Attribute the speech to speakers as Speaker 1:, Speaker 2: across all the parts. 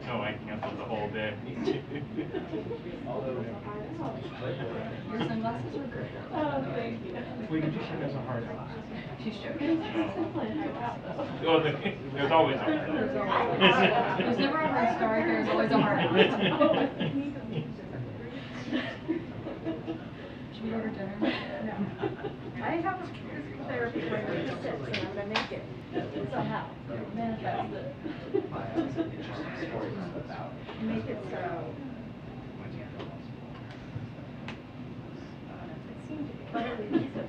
Speaker 1: No, I canceled the whole day.
Speaker 2: Your sunglasses were great.
Speaker 3: Oh, thank you.
Speaker 1: Wait, did you say there's a hard out?
Speaker 2: She's joking.
Speaker 1: Oh, there's always a hard out.
Speaker 2: There's never a hard start, there's always a hard out. Should we order dinner?
Speaker 3: No. I have a physical therapy appointment at 6, and I'm gonna make it. Somehow. Manifest it. Make it so. It seemed to be utterly reasonable.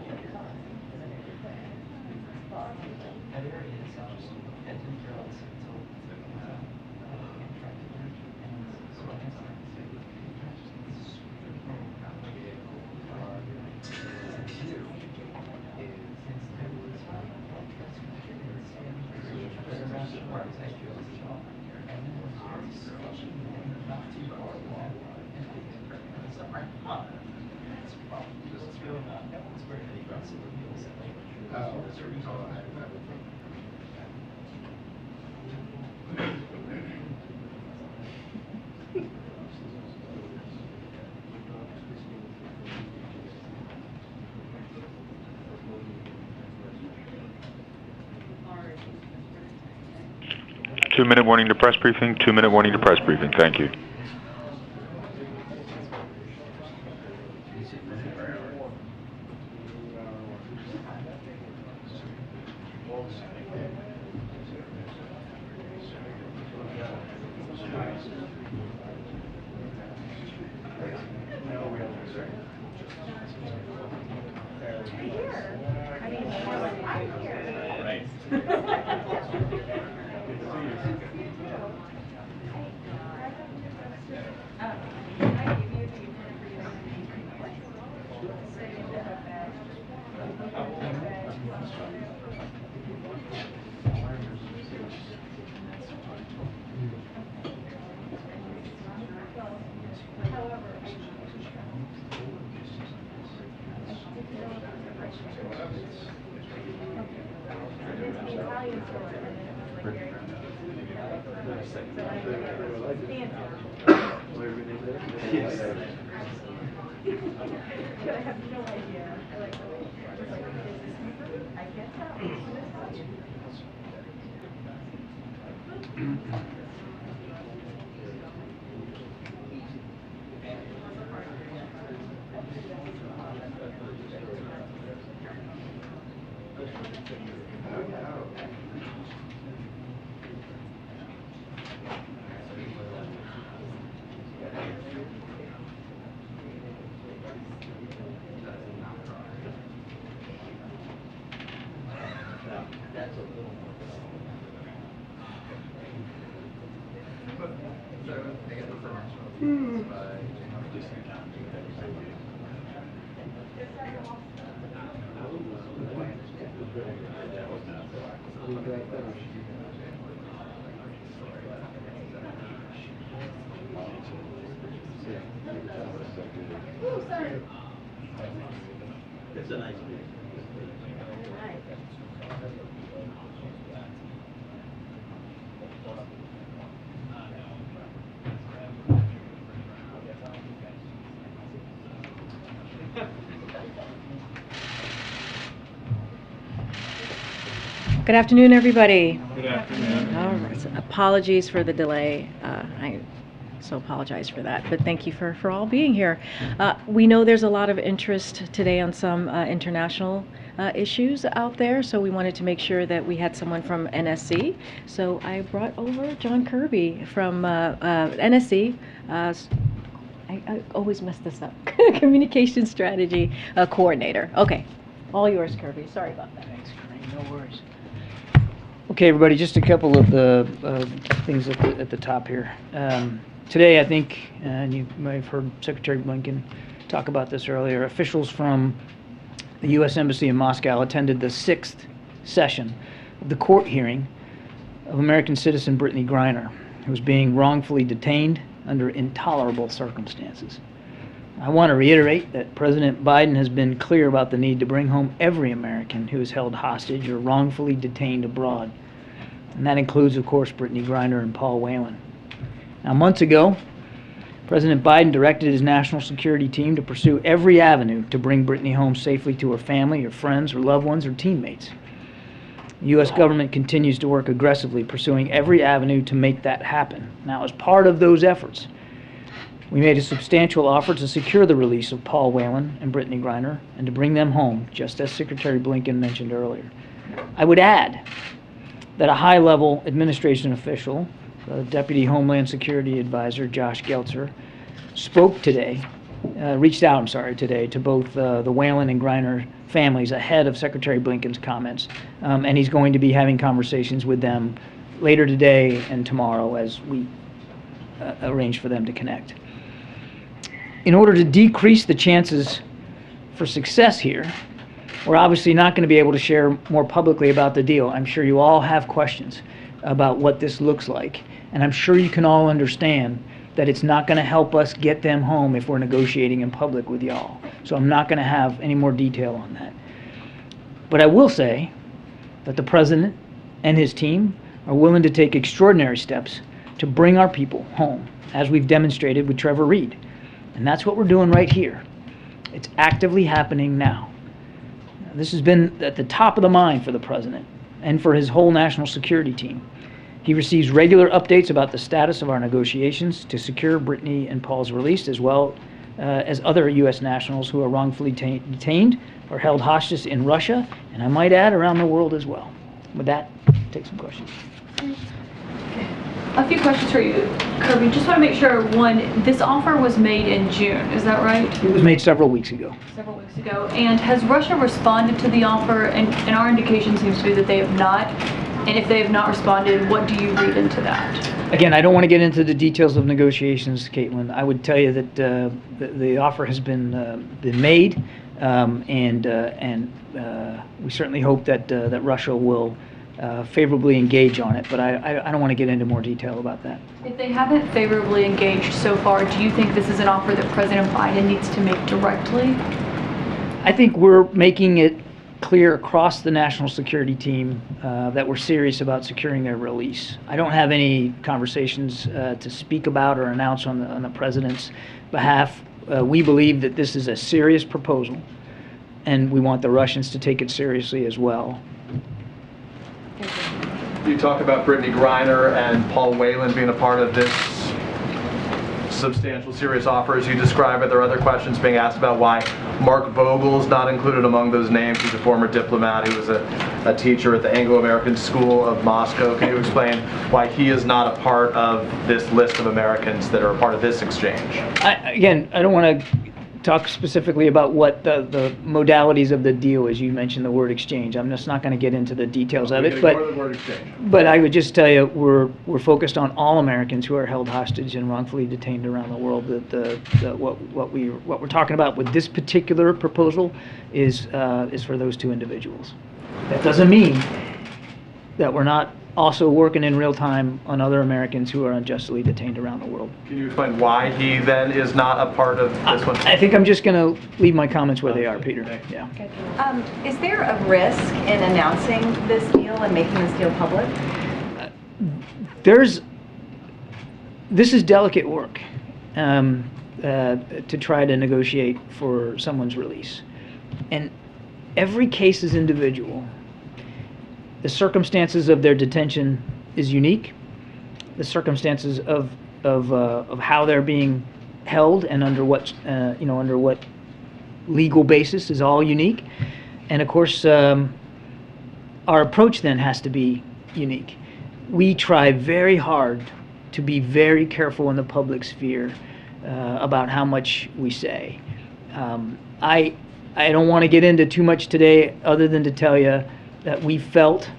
Speaker 4: Two-minute warning to press briefing. 2-minute warning to press briefing. Thank you.
Speaker 3: I have no idea. I like the way it's like a business paper. I can't tell.
Speaker 5: It's a nice view.
Speaker 6: Good afternoon, everybody.
Speaker 1: Good afternoon.
Speaker 6: All right, so apologies for the delay. I so apologize for that, but thank you for all being here. We know there's a lot of interest today on some international issues out there, so we wanted to make sure that we had someone from NSC. So I brought over John Kirby from NSC. I always mess this up. Communication Strategy Coordinator. Okay. All yours, Kirby. Sorry about that.
Speaker 7: Thanks, Karine. No worries. Okay, everybody, just a couple of things at the top here. Today, I think, and you may have heard Secretary Blinken talk about this earlier, officials from the U.S. Embassy in Moscow attended the 6th session of the court hearing of American citizen Brittany Griner, who was being wrongfully detained under intolerable circumstances. I want to reiterate that President Biden has been clear about the need to bring home every American who is held hostage or wrongfully detained abroad. And that includes, of course, Brittany Griner and Paul Whelan. Now, months ago, President Biden directed his national security team to pursue every avenue to bring Brittany home safely to her family, her friends, her loved ones, or teammates. The U.S. government continues to work aggressively, pursuing every avenue to make that happen. Now, as part of those efforts, we made a substantial offer to secure the release of Paul Whelan and Brittany Griner and to bring them home, just as Secretary Blinken mentioned earlier. I would add that a high-level administration official, Deputy Homeland Security Advisor Josh Geltzer, reached out today to both the Whelan and Griner families ahead of Secretary Blinken's comments, and he's going to be having conversations with them later today and tomorrow as we arrange for them to connect. In order to decrease the chances for success here, we're obviously not going to be able to share more publicly about the deal. I'm sure you all have questions about what this looks like, and I'm sure you can all understand that it's not going to help us get them home if we're negotiating in public with y'all. So I'm not going to have any more detail on that. But I will say that the President and his team are willing to take extraordinary steps to bring our people home, as we've demonstrated with Trevor Reed. And that's what we're doing right here. It's actively happening now. This has been at the top of the mind for the President and for his whole national security team. He receives regular updates about the status of our negotiations to secure Brittany and Paul's release, as well as other U.S. nationals who are wrongfully detained or held hostage in Russia, and I might add, around the world as well. With that, take some questions.
Speaker 2: A few questions for you, Kirby. Just want to make sure, one, this offer was made in June, is that right?
Speaker 7: It was made several weeks ago.
Speaker 2: Several weeks ago. And has Russia responded to the offer? And our indication seems to be that they have not. And if they have not responded, what do you read into that? Again,
Speaker 7: I don't want to get into the details of negotiations, Caitlin. I would tell you that the offer has been made, and we certainly hope that Russia will favorably engage on it, but I don't want to get into more detail about that.
Speaker 2: If they haven't favorably engaged so far, do you think this is an offer that President Biden needs to make directly?
Speaker 7: I think we're making it clear across the national security team that we're serious about securing their release. I don't have any conversations to speak about or announce on the President's behalf. We believe that this is a serious proposal, and we want the Russians to take it seriously as well.
Speaker 8: You talk about Brittany Griner and Paul Whelan being a part of this substantial, serious offer as you describe it. There are other questions being asked about why Mark Vogel's not included among those names. He's a former diplomat who was a teacher at the Anglo-American School of Moscow. Can you explain why he is not a part of this list of Americans that are a part of this exchange?
Speaker 7: I don't want to talk specifically about what the modalities of the deal is. You mentioned the word exchange. I'm just not going to get into the details of it. But I would just tell you we're focused on all Americans who are held hostage and wrongfully detained around the world. What we're talking about with this particular proposal is for those two individuals. That doesn't mean that we're not also working in real time on other Americans who are unjustly detained around the world.
Speaker 8: Can you explain why he then is not a part of this one?
Speaker 7: I think I'm just going to leave my comments where they are, Peter. Yeah.
Speaker 3: Is there a risk in announcing this deal and making this deal public?
Speaker 7: This is delicate work to try to negotiate for someone's release. And every case is individual. The circumstances of their detention is unique. The circumstances of how they're being held and under what legal basis is all unique. And of course, our approach then has to be unique. We try very hard to be very careful in the public sphere about how much we say. I don't want to get into too much today other than to tell you that we felt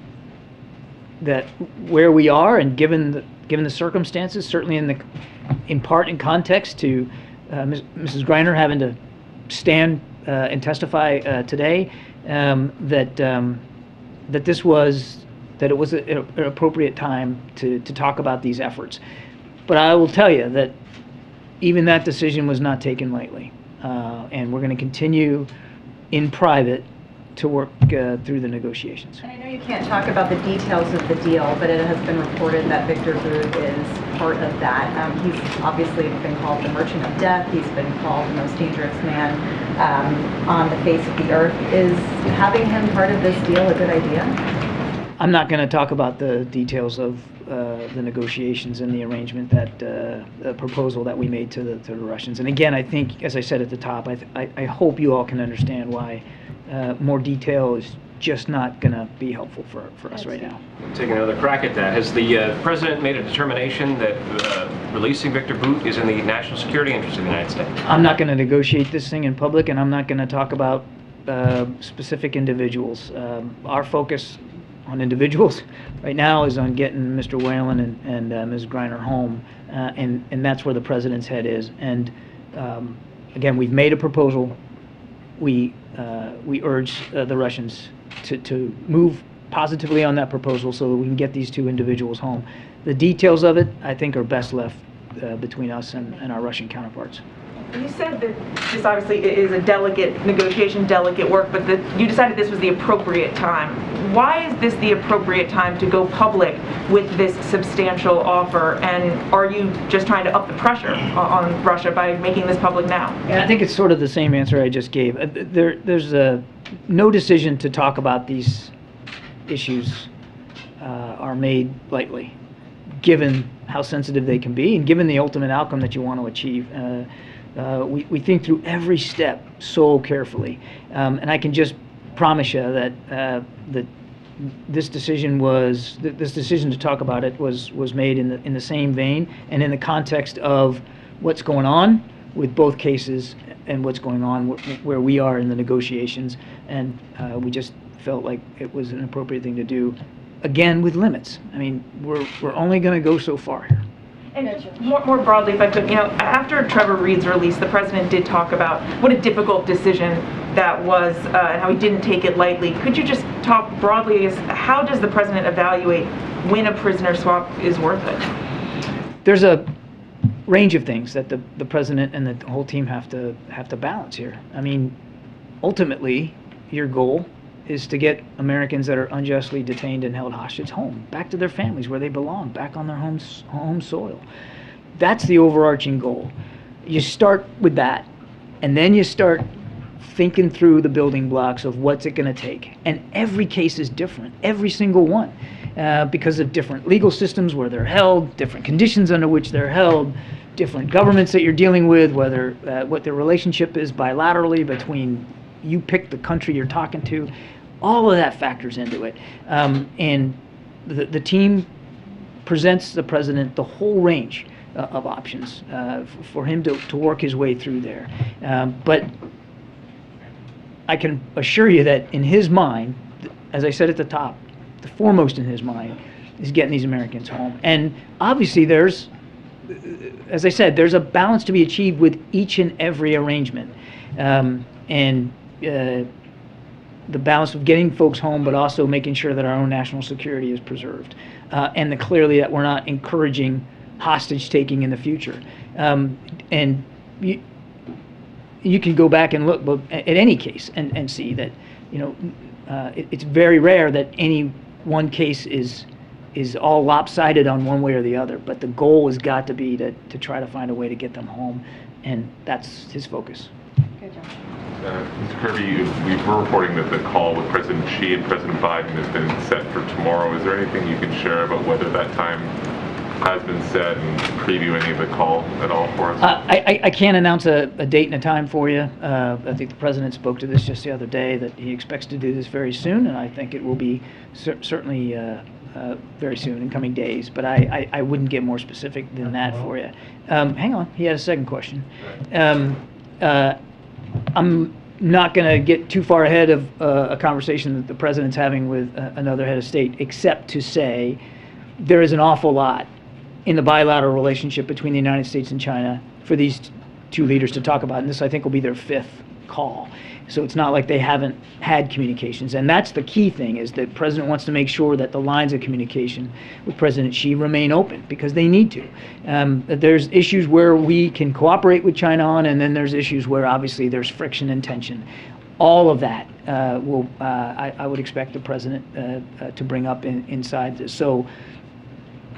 Speaker 7: that where we are, and given the circumstances, certainly in part in context to Mrs. Greiner having to stand and testify today, that it was an appropriate time to talk about these efforts. But I will tell you that even that decision was not taken lightly, and we're going to continue in private to work through the negotiations.
Speaker 9: And I know you can't talk about the details of the deal, but it has been reported that Victor Booth is part of that. He's obviously been called the merchant of death. He's been called the most dangerous man on the face of the earth. Is having him part of this deal a good idea?
Speaker 7: I'm not going to talk about the details of the negotiations and the arrangement the proposal that we made to the Russians. And again, I think, as I said at the top, I hope you all can understand why more detail is just not going to be helpful for us right now.
Speaker 10: Taking another crack at that, has the President made a determination that releasing Victor Boot is in the national security interest of the United States?
Speaker 7: I'm not going to negotiate this thing in public, and I'm not going to talk about specific individuals. Our focus on individuals right now is on getting Mr. Whalen and Ms. Greiner home, and that's where the President's head is. And again, we've made a proposal. We urge the Russians to move positively on that proposal so that we can get these two individuals home. The details of it, I think, are best left between us and our Russian counterparts.
Speaker 11: You said that this obviously is a delicate negotiation, delicate work, but that you decided this was the appropriate time. Why is this the appropriate time to go public with this substantial offer? And are you just trying to up the pressure on Russia by making this public now?
Speaker 7: Yeah, I think it's sort of the same answer I just gave. There's no decision to talk about these issues are made lightly, given how sensitive they can be and given the ultimate outcome that you want to achieve. We think through every step so carefully, and I can just promise you that this decision to talk about it was made in the same vein and in the context of what's going on with both cases and what's going on where we are in the negotiations, and we just felt like it was an appropriate thing to do, again with limits. I mean, we're only going to go so far here.
Speaker 11: And just more broadly, if I could, after Trevor Reed's release, the President did talk about what a difficult decision that was and how he didn't take it lightly. Could you just talk broadly as how does the President evaluate when a prisoner swap is worth it?
Speaker 7: There's a range of things that the President and the whole team have to balance here. I mean, ultimately, your goal is to get Americans that are unjustly detained and held hostage home, back to their families where they belong, back on their home soil. That's the overarching goal. You start with that, and then you start thinking through the building blocks of what's it going to take. And every case is different, every single one, because of different legal systems where they're held, different conditions under which they're held, different governments that you're dealing with, whether what their relationship is bilaterally between you pick the country you're talking to. All of that factors into it. And the team presents the President the whole range of options for him to work his way through there. But I can assure you that in his mind, as I said at the top, the foremost in his mind is getting these Americans home. And obviously there's, as I said, there's a balance to be achieved with each and every arrangement. The balance of getting folks home, but also making sure that our own national security is preserved, and clearly that we're not encouraging hostage taking in the future. And you can go back and look at any case and see that it's very rare that any one case is all lopsided on one way or the other. But the goal has got to be to try to find a way to get them home, and that's his focus.
Speaker 9: Good job.
Speaker 12: Mr. Kirby, we're reporting that the call with President Xi and President Biden has been set for tomorrow. Is there anything you can share about whether that time has been set and preview any of the call at all for us?
Speaker 7: I can't announce a date and a time for you. I think the President spoke to this just the other day, that he expects to do this very soon, and I think it will be certainly very soon, in coming days. But I wouldn't get more specific than that for you. Hang on, he had a second question. I'm not going to get too far ahead of a conversation that the president's having with another head of state, except to say there is an awful lot in the bilateral relationship between the United States and China for these two leaders to talk about, and this, I think, will be their 5th call. So it's not like they haven't had communications, and that's the key thing, is that the president wants to make sure that the lines of communication with President Xi remain open, because they need to. There's issues where we can cooperate with China on, and then there's issues where obviously there's friction and tension. All of that I would expect the president to bring up inside this. So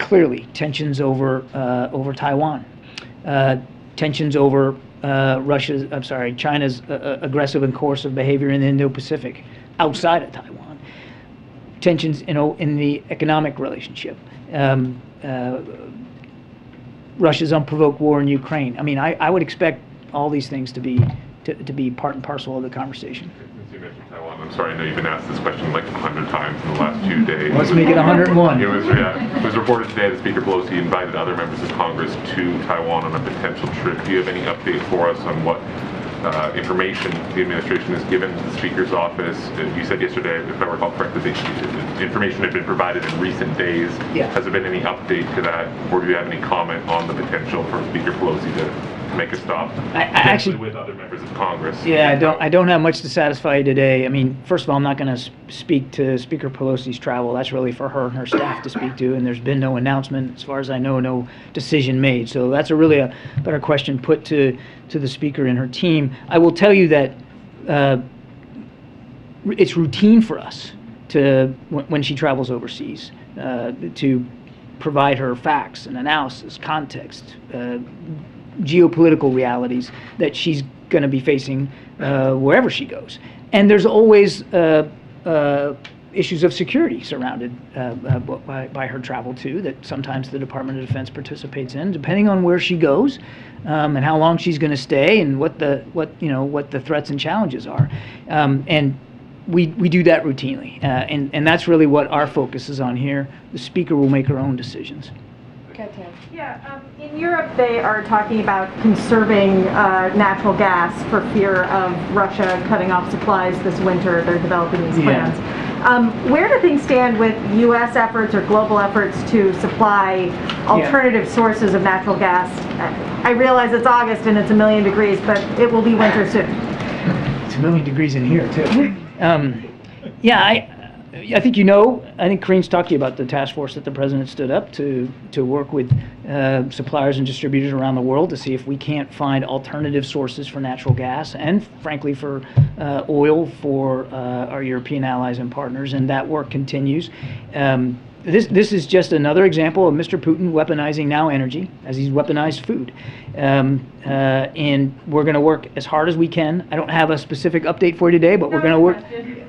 Speaker 7: clearly, tensions over Taiwan, tensions over China's aggressive and coercive behavior in the Indo-Pacific outside of Taiwan, tensions in the economic relationship, Russia's unprovoked war in Ukraine. I mean, I would expect all these things to be part and parcel of the conversation.
Speaker 12: Since you mentioned Taiwan, I'm sorry, I know you've been asked this question like 100 times in the last 2 days.
Speaker 7: Let's make it 101.
Speaker 12: It was reported today that Speaker Pelosi invited other members of Congress to Taiwan on a potential trip. Do you have any update for us on what information the administration has given the Speaker's office? You said yesterday, if I recall correctly, that information had been provided in recent days.
Speaker 7: Yeah.
Speaker 12: Has there been any update to that, or do you have any comment on the potential for Speaker Pelosi to make a stop?
Speaker 7: I actually,
Speaker 12: with other members of Congress.
Speaker 7: Yeah, I don't have much to satisfy you today. I mean, first of all, I'm not going to speak to Speaker Pelosi's travel. That's really for her and her staff to speak to, and there's been no announcement, as far as I know, no decision made. So that's really a better question put to the Speaker and her team. I will tell you that it's routine for us to, when she travels overseas, to provide her facts and analysis, context, geopolitical realities that she's going to be facing wherever she goes. And there's always issues of security surrounded by her travel too, that sometimes the Department of Defense participates in, depending on where she goes and how long she's going to stay and what the threats and challenges are. And we do that routinely, and that's really what our focus is on here. The Speaker will make her own decisions.
Speaker 3: Yeah, in Europe they are talking about conserving natural gas for fear of Russia cutting off supplies this winter. They're developing these plans. Where do things stand with U.S. efforts or global efforts to supply alternative sources of natural gas? I realize it's August and it's 1,000,000 degrees, but it will be winter soon.
Speaker 7: It's 1,000,000 degrees in here too. I think I think Karine's talked to you about the task force that the president stood up to work with suppliers and distributors around the world to see if we can't find alternative sources for natural gas and, frankly, for oil for our European allies and partners, and that work continues. This is just another example of Mr. Putin weaponizing now energy as he's weaponized food. And we're going to work as hard as we can. I don't have a specific update for you today, but we're going to work.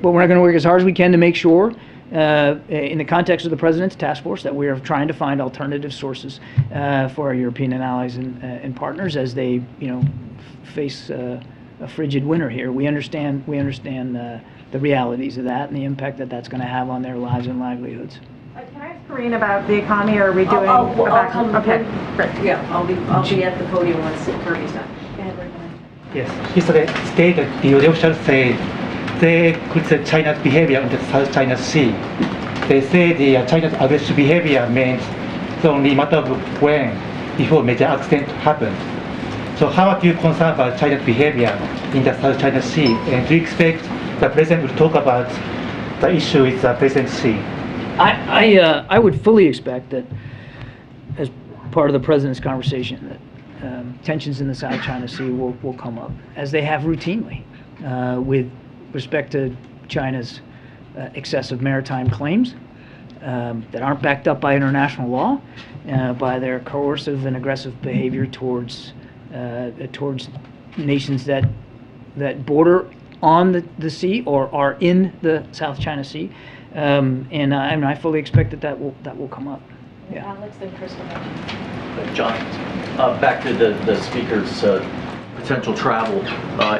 Speaker 7: But we're going to work as hard as we can to make sure, in the context of the president's task force, that we are trying to find alternative sources for our European allies and partners as they, face a frigid winter here. We understand the realities of that and the impact that that's going to have on their lives and livelihoods.
Speaker 3: Can I ask Karine about the economy, or are we doing?
Speaker 6: I'll come.
Speaker 3: Okay, great.
Speaker 6: Yeah, I'll be at the podium once Kirby's done. Go ahead,
Speaker 13: Yes, he stated the officials say they criticize China's behavior in the South China Sea. They say the China's aggressive behavior means it's only a matter of when before major accident happens. So how are you concerned about China's behavior in the South China Sea? And do you expect the president will talk about the issue with the President Xi?
Speaker 7: I would fully expect that, as part of the president's conversation, that tensions in the South China Sea will come up, as they have routinely, with respect to China's excessive maritime claims that aren't backed up by international law, by their coercive and aggressive behavior towards nations that border on the sea or are in the South China Sea. And I fully expect that will come up. Yeah.
Speaker 6: Alex, then Crystal.
Speaker 5: John, back to the Speaker's potential travel.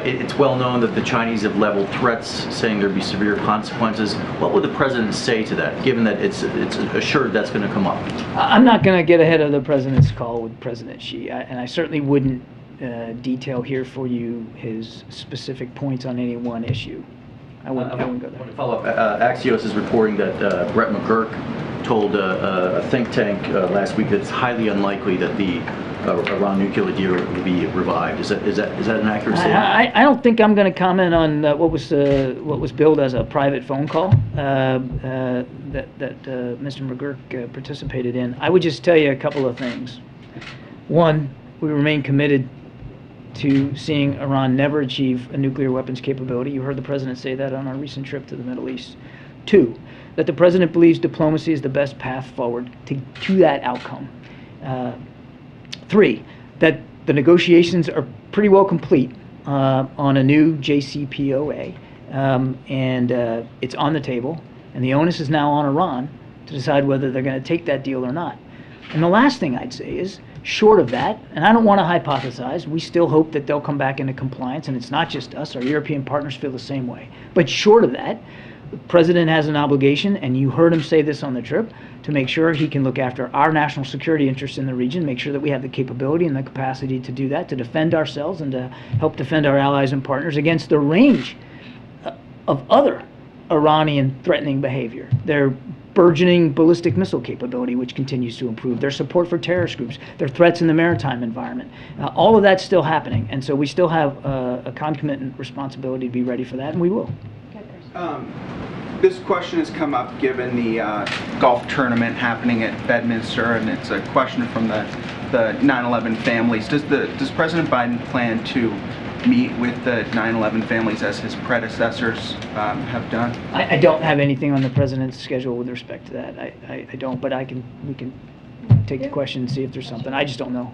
Speaker 5: It's well known that the Chinese have leveled threats, saying there'd be severe consequences. What would the president say to that, given that it's assured that's going to come up?
Speaker 7: I'm not going to get ahead of the president's call with President Xi, and I certainly wouldn't detail here for you his specific points on any one issue. I wouldn't go there.
Speaker 5: To follow up, Axios is reporting that Brett McGurk told a think tank last week that it's highly unlikely that the Iran nuclear deal will be revived. Is that an accurate statement?
Speaker 7: I don't think I'm going to comment on what was billed as a private phone call that Mr. McGurk participated in. I would just tell you a couple of things. One, we remain committed to seeing Iran never achieve a nuclear weapons capability. You heard the president say that on our recent trip to the Middle East. Two, that the president believes diplomacy is the best path forward to that outcome. Three, that the negotiations are pretty well complete on a new JCPOA, and it's on the table, and the onus is now on Iran to decide whether they're going to take that deal or not. And the last thing I'd say is, short of that, and I don't want to hypothesize, we still hope that they'll come back into compliance, and it's not just us, our European partners feel the same way. But short of that, the president has an obligation, and you heard him say this on the trip, to make sure he can look after our national security interests in the region, make sure that we have the capability and the capacity to do that, to defend ourselves and to help defend our allies and partners against the range of other Iranian threatening behavior. Their burgeoning ballistic missile capability, which continues to improve, their support for terrorist groups, their threats in the maritime environment. All of that's still happening, and so we still have a concomitant responsibility to be ready for that, and we will.
Speaker 14: This question has come up given the golf tournament happening at Bedminster, and it's a question from the 9/11 families. Does President Biden plan to meet with the 9/11 families as his predecessors have done?
Speaker 7: I don't have anything on the president's schedule with respect to that. I don't, but we can take the question and see if there's something. I just don't know.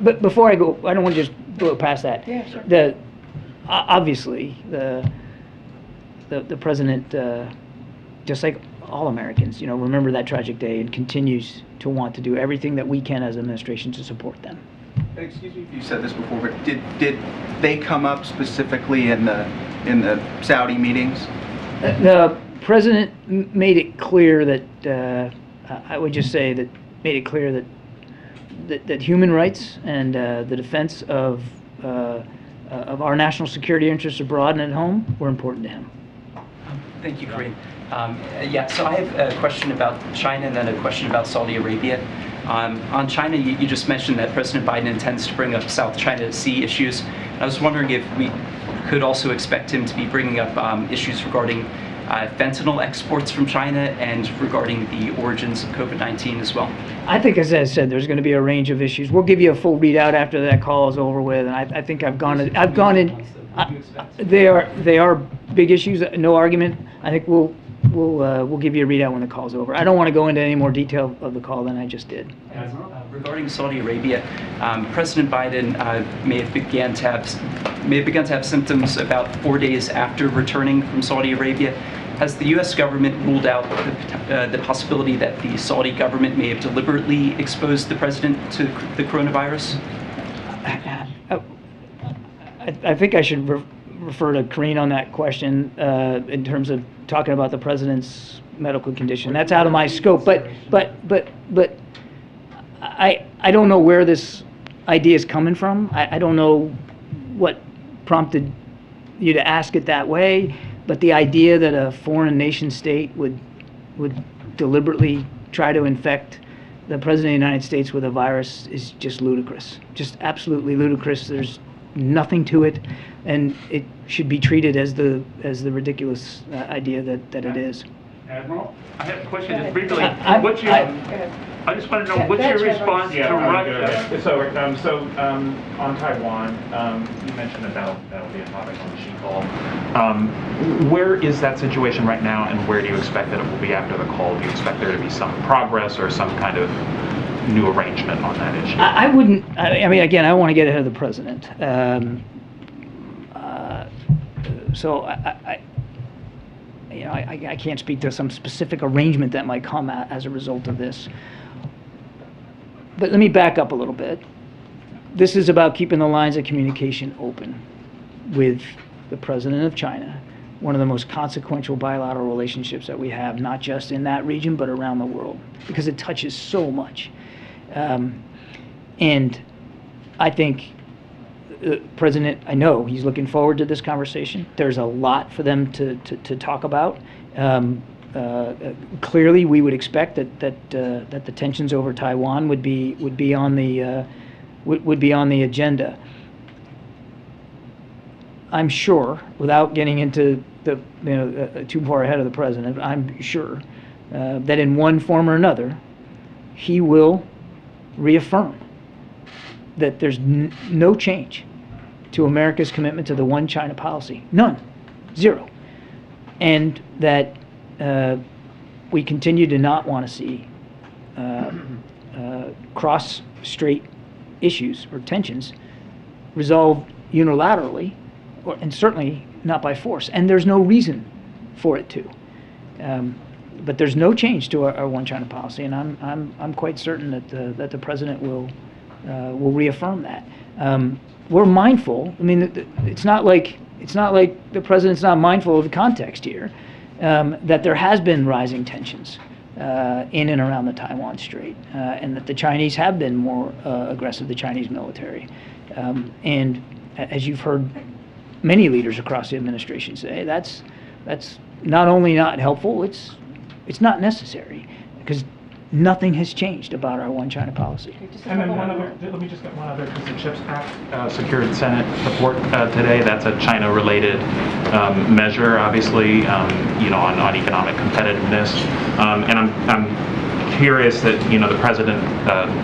Speaker 7: But before I go, I don't want to just blow past that.
Speaker 11: Yeah, sure.
Speaker 7: Obviously, the president, just like all Americans, remember that tragic day and continues to want to do everything that we can as administration to support them.
Speaker 14: Excuse me if you said this before, but did they come up specifically in the Saudi meetings?
Speaker 7: The president made it clear that I would just say that made it clear that human rights and the defense of our national security interests abroad and at home were important to him.
Speaker 15: Thank you, Karine. Yeah, so I have a question about China and then a question about Saudi Arabia. On China, you just mentioned that President Biden intends to bring up South China Sea issues. I was wondering if we could also expect him to be bringing up issues regarding fentanyl exports from China and regarding the origins of COVID-19 as well.
Speaker 7: I think, as I said, there's going to be a range of issues. We'll give you a full readout after that call is over with, and I think I've gone in. They are big issues, no argument. I think we'll give you a readout when the call's over. I don't want to go into any more detail of the call than I just did.
Speaker 15: Regarding Saudi Arabia, President Biden may have begun to have symptoms about 4 days after returning from Saudi Arabia. Has the U.S. government ruled out the possibility that the Saudi government may have deliberately exposed the president to the coronavirus?
Speaker 7: I think I should refer to Karine on that question in terms of talking about the president's medical condition. That's out of my scope. But I don't know where this idea is coming from. I don't know what prompted you to ask it that way. But the idea that a foreign nation state would deliberately try to infect the president of the United States with a virus is just ludicrous. Just absolutely ludicrous. There's nothing to it, and it should be treated as the ridiculous idea that it is.
Speaker 1: Admiral, I have a question just briefly. I just want to know what's your response to Russia? So on Taiwan, you mentioned that'll be a topic on the Xi call. Where is that situation right now, and where do you expect that it will be after the call? Do you expect there to be some progress or some kind of new arrangement on that issue?
Speaker 7: I wouldn't. I mean, again, I don't want to get ahead of the president. So I can't speak to some specific arrangement that might come out as a result of this. But let me back up a little bit. This is about keeping the lines of communication open with the president of China, one of the most consequential bilateral relationships that we have, not just in that region, but around the world, because it touches so much. And I think President, I know he's looking forward to this conversation. There's a lot for them to talk about. Clearly, we would expect that the tensions over Taiwan would be on the agenda. I'm sure, without getting into too far ahead of the president, I'm sure that in one form or another, he will reaffirm that there's no change to America's commitment to the one China policy. None. Zero. And that we continue to not want to see cross-strait issues or tensions resolved unilaterally, and certainly not by force. And there's no reason for it to. But there's no change to our one China policy, and I'm quite certain that the president will reaffirm that. We're mindful. I mean, it's not like the president's not mindful of the context here. That there has been rising tensions in and around the Taiwan Strait, and that the Chinese have been more aggressive, the Chinese military. And as you've heard many leaders across the administration say, that's not only not helpful, it's not necessary, because nothing has changed about our one China policy.
Speaker 1: And then let me just get one other, because the CHIPS Act secured Senate support today. That's a China-related measure, obviously, on economic competitiveness. And I'm curious that, the president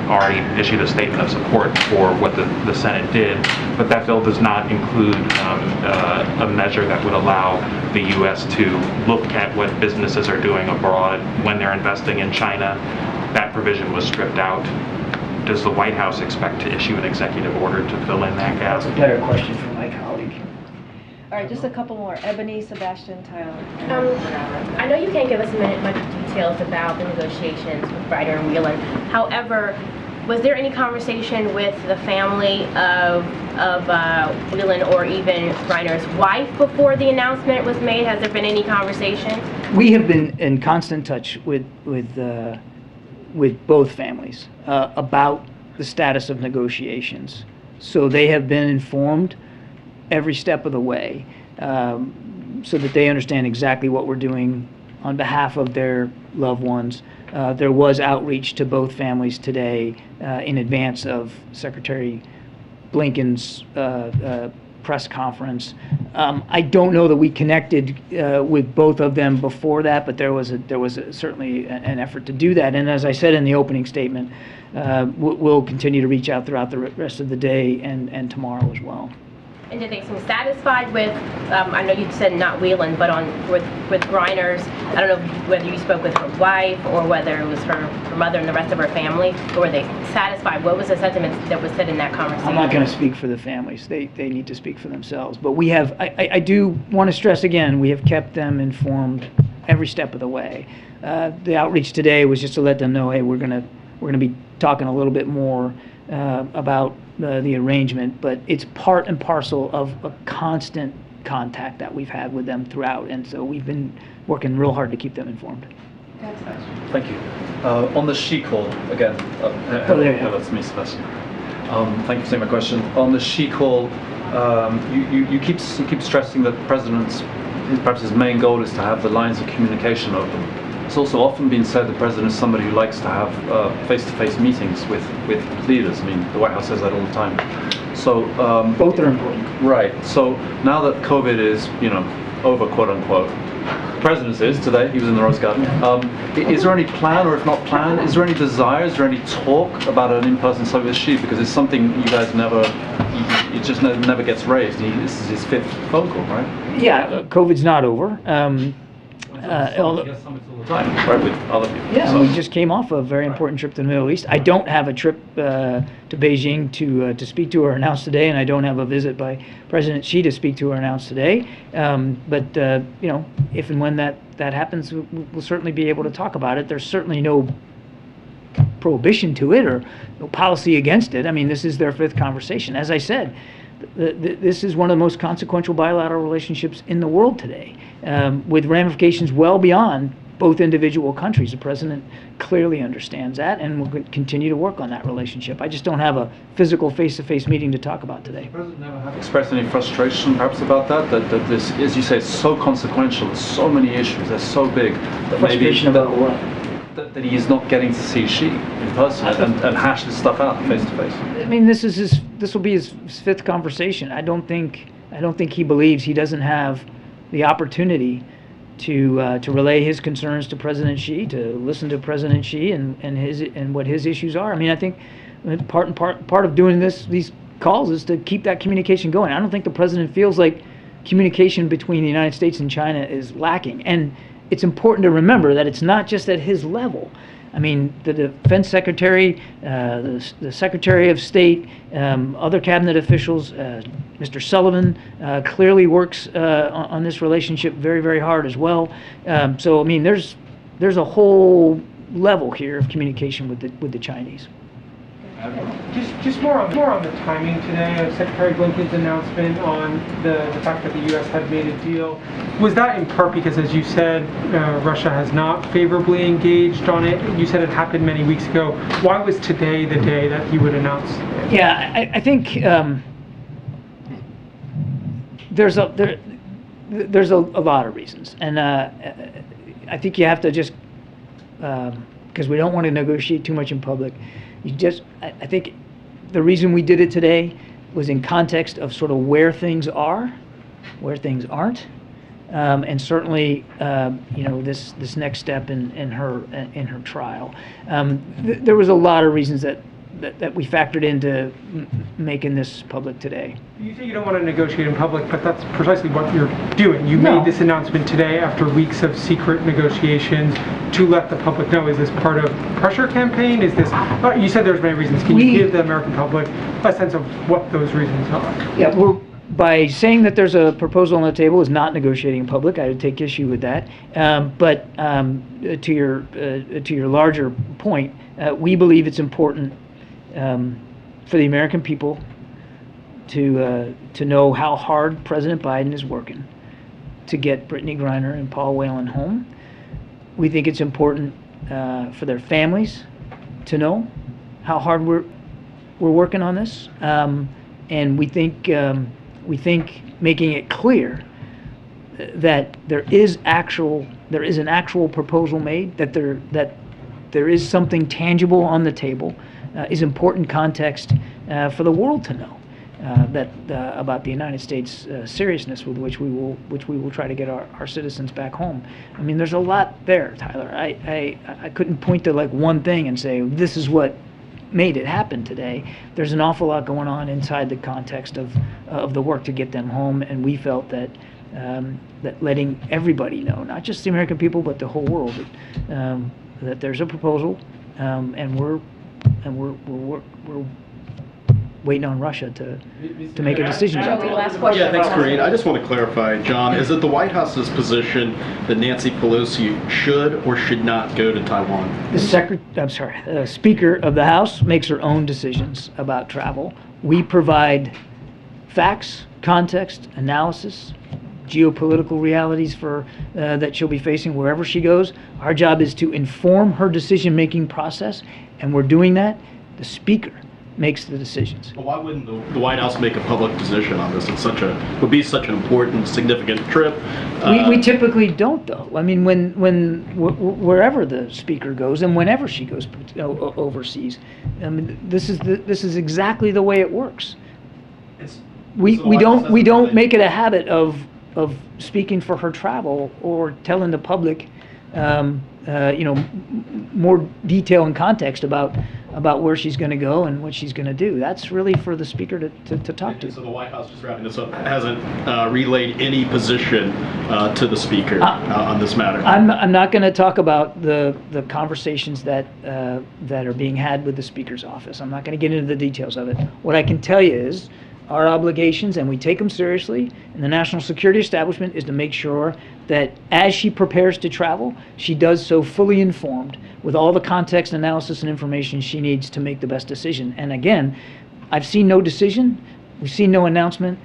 Speaker 1: already issued a statement of support for what the Senate did, but that bill does not include a measure that would allow the U.S. to look at what businesses are doing abroad when they're investing in China. That provision was stripped out. Does the White House expect to issue an executive order to fill in that gap?
Speaker 7: That's a better question for my colleague.
Speaker 6: All right, just a couple more. Ebony, Sebastian, Tyler.
Speaker 16: I know you can't give us much details about the negotiations with Reiner and Whelan. However, was there any conversation with the family of Whelan or even Reiner's wife before the announcement was made? Has there been any conversation?
Speaker 7: We have been in constant touch with both families about the status of negotiations. So they have been informed every step of the way, so that they understand exactly what we're doing on behalf of their loved ones. There was outreach to both families today in advance of Secretary Blinken's press conference. I don't know that we connected with both of them before that, but there was certainly an effort to do that. And as I said in the opening statement, we'll continue to reach out throughout the rest of the day and tomorrow as well.
Speaker 16: And did they seem satisfied with, I know you said not Whelan, but with Reiner's, I don't know whether you spoke with her wife or whether it was her mother and the rest of her family, or were they satisfied? What was the sentiment that was said in that conversation?
Speaker 7: I'm not going to speak for the families. They need to speak for themselves. But we have, I do want to stress again, we have kept them informed every step of the way. The outreach today was just to let them know, hey, we're going to be talking a little bit more about the arrangement, but it's part and parcel of a constant contact that we've had with them throughout, and so we've been working real hard to keep them informed.
Speaker 17: Thank you. On the she call, again, that's me, Sebastian. Thank you for taking my question. On the she call, you keep stressing that the president's, perhaps his main goal is to have the lines of communication open. It's also often been said the president is somebody who likes to have face-to-face meetings with leaders. I mean, the White House says that all the time. So
Speaker 7: both are important.
Speaker 17: Right. So now that COVID is, over, quote unquote, the president is today. He was in the Rose Garden. Is there any plan, or if not plan, is there any desire? Is there any talk about an in-person summit with Xi? Because it's something you guys never. It just never gets raised. This is his 5th phone call, right?
Speaker 7: Yeah, COVID's not over.
Speaker 17: Right, with other people.
Speaker 7: Yeah, so we just came off a very important trip to the Middle East. I don't have a trip to Beijing to speak to or announce today, and I don't have a visit by President Xi to speak to or announce today. But if and when that happens, we'll certainly be able to talk about it. There's certainly no prohibition to it or no policy against it. I mean, this is their 5th conversation. As I said, this is one of the most consequential bilateral relationships in the world today, with ramifications well beyond both individual countries. The president clearly understands that, and will continue to work on that relationship. I just don't have a physical face-to-face meeting to talk about today.
Speaker 17: The president never have expressed any frustration, perhaps, about that this, as you say, is so consequential. There's so many issues. They're so big that
Speaker 7: Frustration about what?
Speaker 17: That he is not getting to see Xi in person and hash this stuff out face to face.
Speaker 7: I mean, this will be his fifth conversation. I don't think he believes he doesn't have the opportunity to relay his concerns to President Xi, to listen to President Xi and what his issues are. I mean, I think part of doing these calls is to keep that communication going. I don't think the president feels like communication between the United States and China is lacking. And it's important to remember that it's not just at his level. I mean, the defense secretary, the secretary of state, other cabinet officials, Mr. Sullivan clearly works on this relationship very, very hard as well. So, I mean, there's a whole level here of communication with the Chinese.
Speaker 18: Just more on the timing today of Secretary Blinken's announcement on the fact that the U.S. had made a deal. Was that in part because, as you said, Russia has not favorably engaged on it? You said it happened many weeks ago. Why was today the day that he would announce it?
Speaker 7: Yeah, I think there's a lot of reasons, and I think you have to just because we don't want to negotiate too much in public. I think the reason we did it today was in context of sort of where things are, where things aren't, and certainly, this next step in her trial. There was a lot of reasons that we factored into making this public today.
Speaker 18: You say you don't want to negotiate in public, but that's precisely what you're doing. You made this announcement today after weeks of secret negotiations to let the public know. Is this part of pressure campaign? Is this? You said there's many reasons. Can you give the American public a sense of what those reasons are?
Speaker 7: Yeah, by saying that there's a proposal on the table is not negotiating in public. I would take issue with that. But to your larger point, we believe it's important for the American people to know how hard President Biden is working to get Brittany Griner and Paul Whelan home. We think it's important for their families to know how hard we're working on this, and we think making it clear that there is an actual proposal made, that there is something tangible on the table, is important context for the world to know about the United States seriousness with which we will try to get our citizens back home. I mean, there's a lot there, Tyler. I couldn't point to like one thing and say this is what made it happen today. There's an awful lot going on inside the context of the work to get them home, and we felt that that letting everybody know, not just the American people but the whole world, that there's a proposal, and we're waiting on Russia to make a decision about that.
Speaker 19: Last question. Yeah, thanks, Karine. I just want to clarify, John, is it the White House's position that Nancy Pelosi should or should not go to Taiwan?
Speaker 7: The Speaker of the House makes her own decisions about travel. We provide facts, context, analysis, geopolitical realities that she'll be facing wherever she goes. Our job is to inform her decision-making process, and we're doing that. The Speaker makes the decisions.
Speaker 19: Well, why wouldn't the White House make a public position on this? Would be such an important, significant trip.
Speaker 7: We typically don't, though. I mean, wherever the Speaker goes and whenever she goes overseas, I mean, this is exactly the way it works. We don't make it a habit of speaking for her travel or telling the public, more detail and context about where she's going to go and what she's going to do. That's really for the Speaker to talk to.
Speaker 19: So the White House, just wrapping this up, hasn't relayed any position to the Speaker on this matter.
Speaker 7: I'm not going to talk about the conversations that are being had with the Speaker's office. I'm not going to get into the details of it. What I can tell you is our obligations, and we take them seriously, and the national security establishment is to make sure that as she prepares to travel, she does so fully informed with all the context, analysis, and information she needs to make the best decision. And again, I've seen no decision, we've seen no announcement.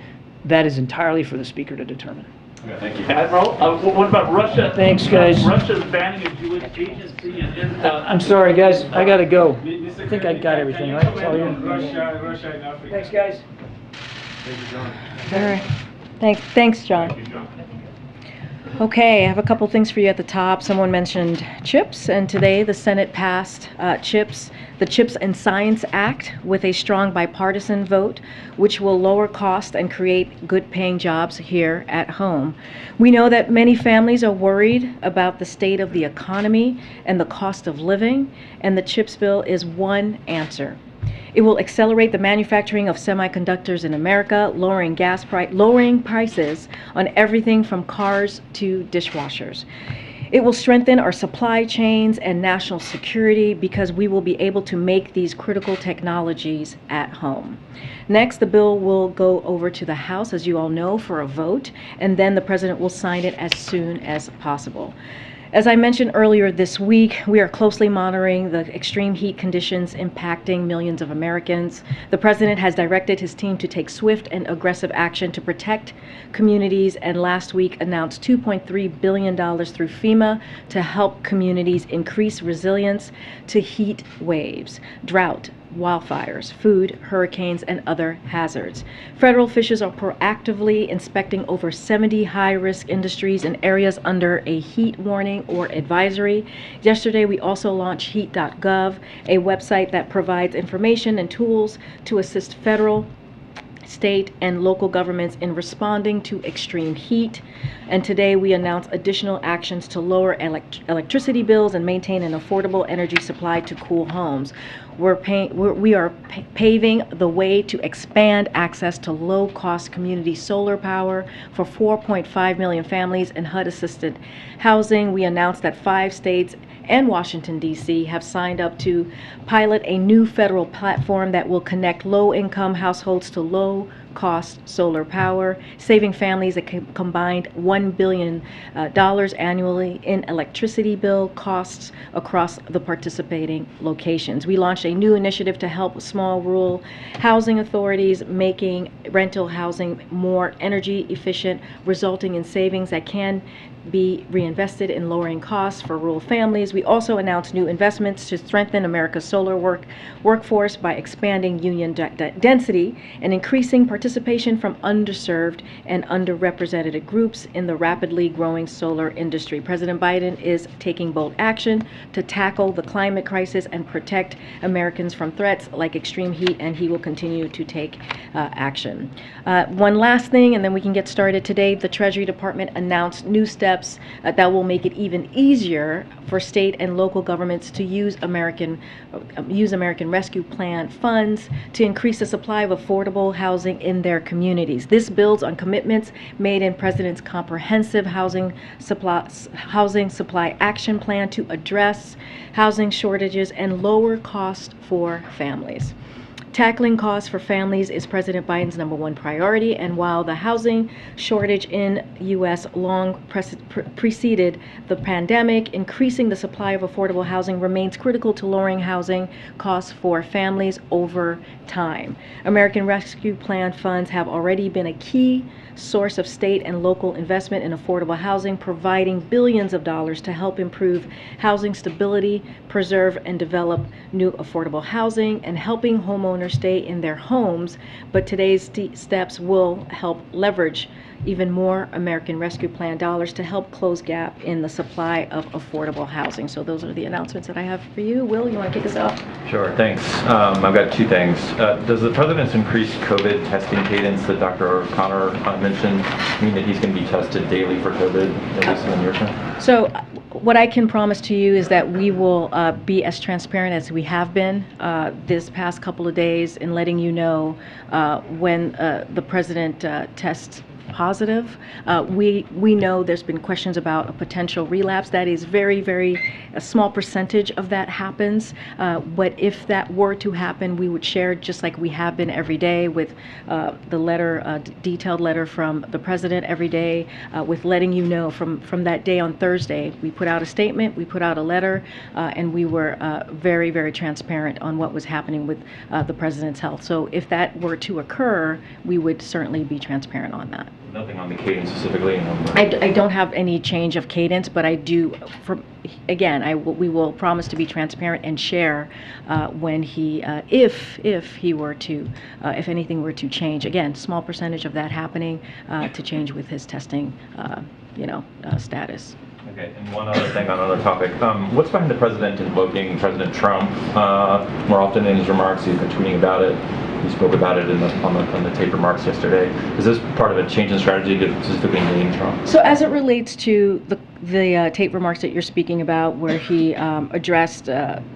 Speaker 7: That is entirely for the Speaker to determine.
Speaker 1: Thank you. Admiral, what about Russia?
Speaker 7: Thanks, guys.
Speaker 1: Russia's banning a Jewish agency and is
Speaker 7: I'm sorry, guys. I gotta go. I think I got everything, right? It's all you.
Speaker 18: Russia and Africa.
Speaker 7: Thanks, guys.
Speaker 18: Thank you, John.
Speaker 6: All right. Thanks, John. Okay, I have a couple things for you at the top. Someone mentioned CHIPS, and today the Senate passed the CHIPS and Science Act with a strong bipartisan vote, which will lower cost and create good-paying jobs here at home. We know that many families are worried about the state of the economy and the cost of living, and the CHIPS bill is one answer. It will accelerate the manufacturing of semiconductors in America, lowering prices on everything from cars to dishwashers. It will strengthen our supply chains and national security because we will be able to make these critical technologies at home. Next, the bill will go over to the House, as you all know, for a vote, and then the President will sign it as soon as possible. As I mentioned earlier this week, we are closely monitoring the extreme heat conditions impacting millions of Americans. The President has directed his team to take swift and aggressive action to protect communities, and last week announced $2.3 billion through FEMA to help communities increase resilience to heat waves, drought, wildfires, food, hurricanes, and other hazards. Federal officials are proactively inspecting over 70 high-risk industries in areas under a heat warning or advisory. Yesterday, we also launched heat.gov, a website that provides information and tools to assist federal, state, and local governments in responding to extreme heat. And today we announced additional actions to lower electricity bills and maintain an affordable energy supply to cool homes. We are paving the way to expand access to low-cost community solar power for 4.5 million families in HUD-assisted housing. We announced that 5 states and Washington, D.C. have signed up to pilot a new federal platform that will connect low-income households to low-cost solar power, saving families a combined $1 billion annually in electricity bill costs across the participating locations. We launched a new initiative to help small rural housing authorities, making rental housing more energy efficient, resulting in savings that can be reinvested in lowering costs for rural families. We also announced new investments to strengthen America's solar workforce by expanding union density and increasing participation from underserved and underrepresented groups in the rapidly growing solar industry. President Biden is taking bold action to tackle the climate crisis and protect Americans from threats like extreme heat, and he will continue to take action. One last thing, and then we can get started. Today, the Treasury Department announced new steps that will make it even easier for state and local governments to use American Rescue Plan funds to increase the supply of affordable housing in their communities. This builds on commitments made in President's comprehensive housing supply action plan to address housing shortages and lower costs for families. Tackling costs for families is President Biden's #1 priority, and while the housing shortage in U.S. long preceded the pandemic, increasing the supply of affordable housing remains critical to lowering housing costs for families over time. American Rescue Plan funds have already been a key source of state and local investment in affordable housing, providing billions of dollars to help improve housing stability, preserve and develop new affordable housing, and helping homeowners stay in their homes. But today's steps will help leverage even more American Rescue Plan dollars to help close gap in the supply of affordable housing. So those are the announcements that I have for you. Will, you want to kick us off?
Speaker 20: Sure, thanks. I've got 2 things. Does the President's increased COVID testing cadence that Dr. O'Connor mentioned mean that he's going to be tested daily for COVID, at least in the near term?
Speaker 6: So what I can promise to you is that we will be as transparent as we have been this past couple of days in letting you know when the President tests positive. We know there's been questions about a potential relapse. That is a small percentage of that happens. But if that were to happen, we would share just like we have been every day with the letter, detailed letter from the President every day, with letting you know from that day on Thursday. We put out a statement, we put out a letter, and we were very transparent on what was happening with the President's health. So if that were to occur, we would certainly be transparent on that.
Speaker 20: Nothing on the cadence specifically?
Speaker 6: I don't have any change of cadence, but I do, we will promise to be transparent and share when he, if anything were to change. Again, small percentage of that happening to change with his testing, status.
Speaker 20: Okay, and one other thing on another topic. What's behind the president invoking President Trump more often in his remarks? He's been tweeting about it. He spoke about it on the tape remarks yesterday. Is this part of a change in strategy to specifically name Trump?
Speaker 6: So as it relates to the tape remarks that you're speaking about, where he addressed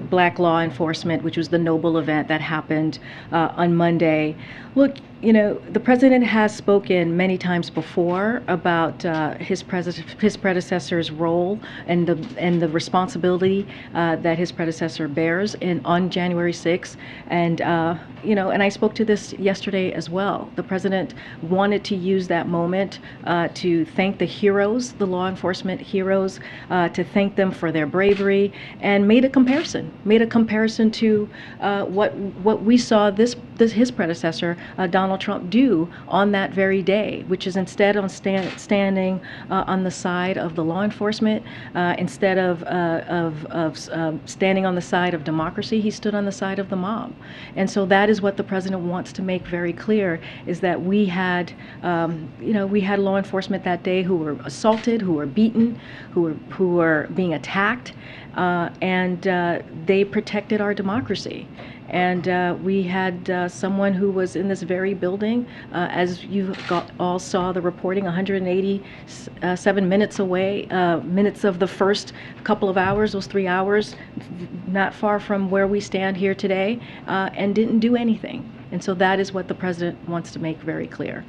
Speaker 6: black law enforcement, which was the Noble event that happened on Monday, look, the president has spoken many times before about his predecessor's role and the responsibility that his predecessor bears on January 6th, and and I spoke to this yesterday as well. The president wanted to use that moment to thank the heroes, the law enforcement heroes, to thank them for their bravery, and made a comparison to what we saw his predecessor, Donald Trump, do on that very day, which is instead of standing on the side of the law enforcement, instead of standing on the side of democracy, he stood on the side of the mob. And so that is what the president wants to make very clear, is that we had law enforcement that day who were assaulted, who were beaten, who were being attacked, and they protected our democracy. And we had someone who was in this very building, as you all saw the reporting, 187 minutes away, minutes of the first couple of hours, those 3 hours, not far from where we stand here today, and didn't do anything. And so that is what the president wants to make very clear.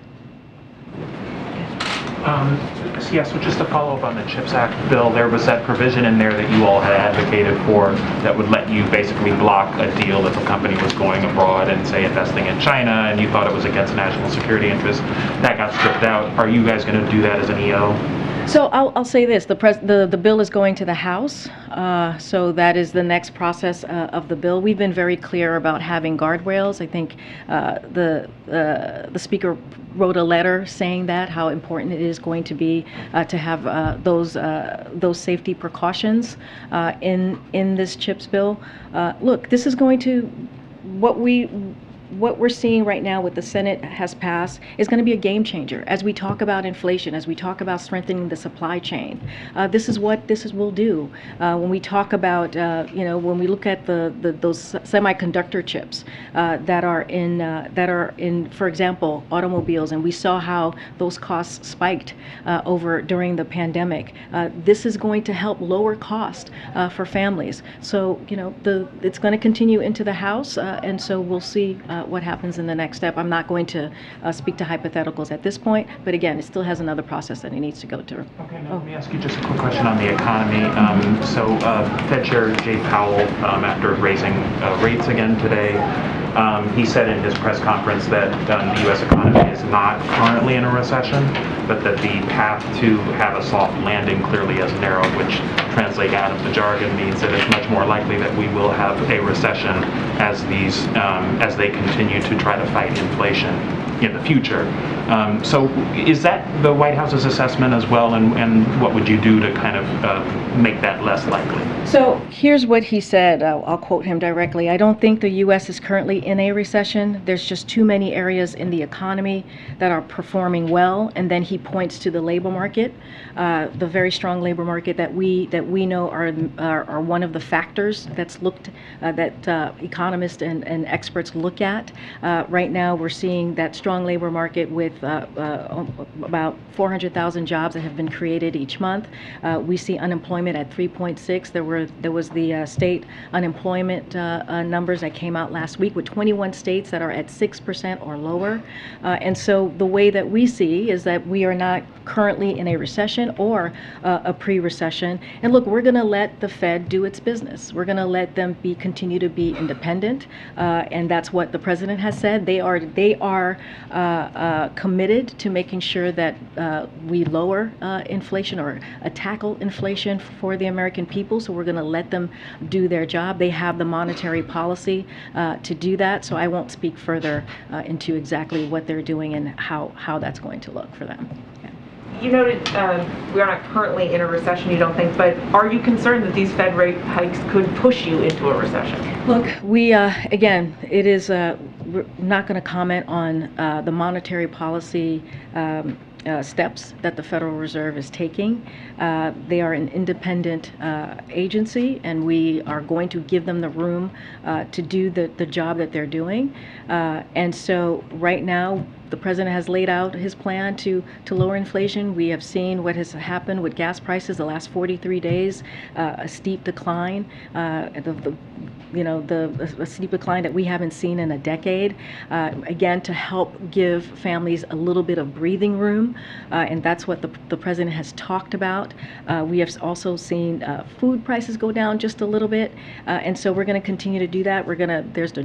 Speaker 1: So just to follow up on the CHIPS Act bill, there was that provision in there that you all had advocated for that would let you basically block a deal if a company was going abroad and, say, investing in China, and you thought it was against national security interests. That got stripped out. Are you guys going to do that as an EO?
Speaker 6: So I'll say this: the bill is going to the House, so that is the next process of the bill. We've been very clear about having guardrails. I think the Speaker wrote a letter saying that how important it is going to be to have those safety precautions in this CHIPS bill. Look, this is going to what we're seeing right now, what the Senate has passed, is going to be a game changer as we talk about inflation, as we talk about strengthening the supply chain. This is what this will do. When we talk about, when we look at those semiconductor chips that are in, for example, automobiles, and we saw how those costs spiked during the pandemic. This is going to help lower cost for families. So, it's going to continue into the House, and so we'll see what happens in the next step. I'm not going to speak to hypotheticals at this point, but again, it still has another process that it needs to go through.
Speaker 1: Okay, now let me ask you just a quick question on the economy. Fed Chair Jay Powell, after raising rates again today, he said in his press conference that the U.S. economy is not currently in a recession, but that the path to have a soft landing clearly has narrowed, which translated out of the jargon means that it's much more likely that we will have a recession as they continue to try to fight inflation in the future. So is that the White House's assessment as well, and what would you do to kind of make that less likely?
Speaker 6: So here's what he said. I'll quote him directly. "I don't think the U.S. is currently in a recession. There's just too many areas in the economy that are performing well." And then he points to the labor market, the very strong labor market that we know are one of the factors that economists and experts look at. Right now, we're seeing that strong labor market with about 400,000 jobs that have been created each month. We see unemployment at 3.6. There was the state unemployment numbers that came out last week with 21 states that are at 6% or lower. And so the way that we see is that we are not currently in a recession or a pre-recession. And look, we're going to let the Fed do its business. We're going to let them continue to be independent, and that's what the president has said. They are committed to making sure that we lower inflation or tackle inflation for the American people. So we're going to let them do their job. They have the monetary policy to do that. So I won't speak further into exactly what they're doing and how that's going to look for them.
Speaker 11: You noted we are not currently in a recession, you don't think, but are you concerned that these Fed rate hikes could push you into a recession?
Speaker 6: Look, we, again, it is, we're not going to comment on the monetary policy steps that the Federal Reserve is taking. They are an independent agency, and we are going to give them the room to do the job that they're doing. And so right now, the president has laid out his plan to lower inflation. We have seen what has happened with gas prices the last 43 days, a steep decline, a steep decline that we haven't seen in a decade. Again, to help give families a little bit of breathing room, and that's what the president has talked about. We have also seen food prices go down just a little bit, and so we're going to continue to do that. There's the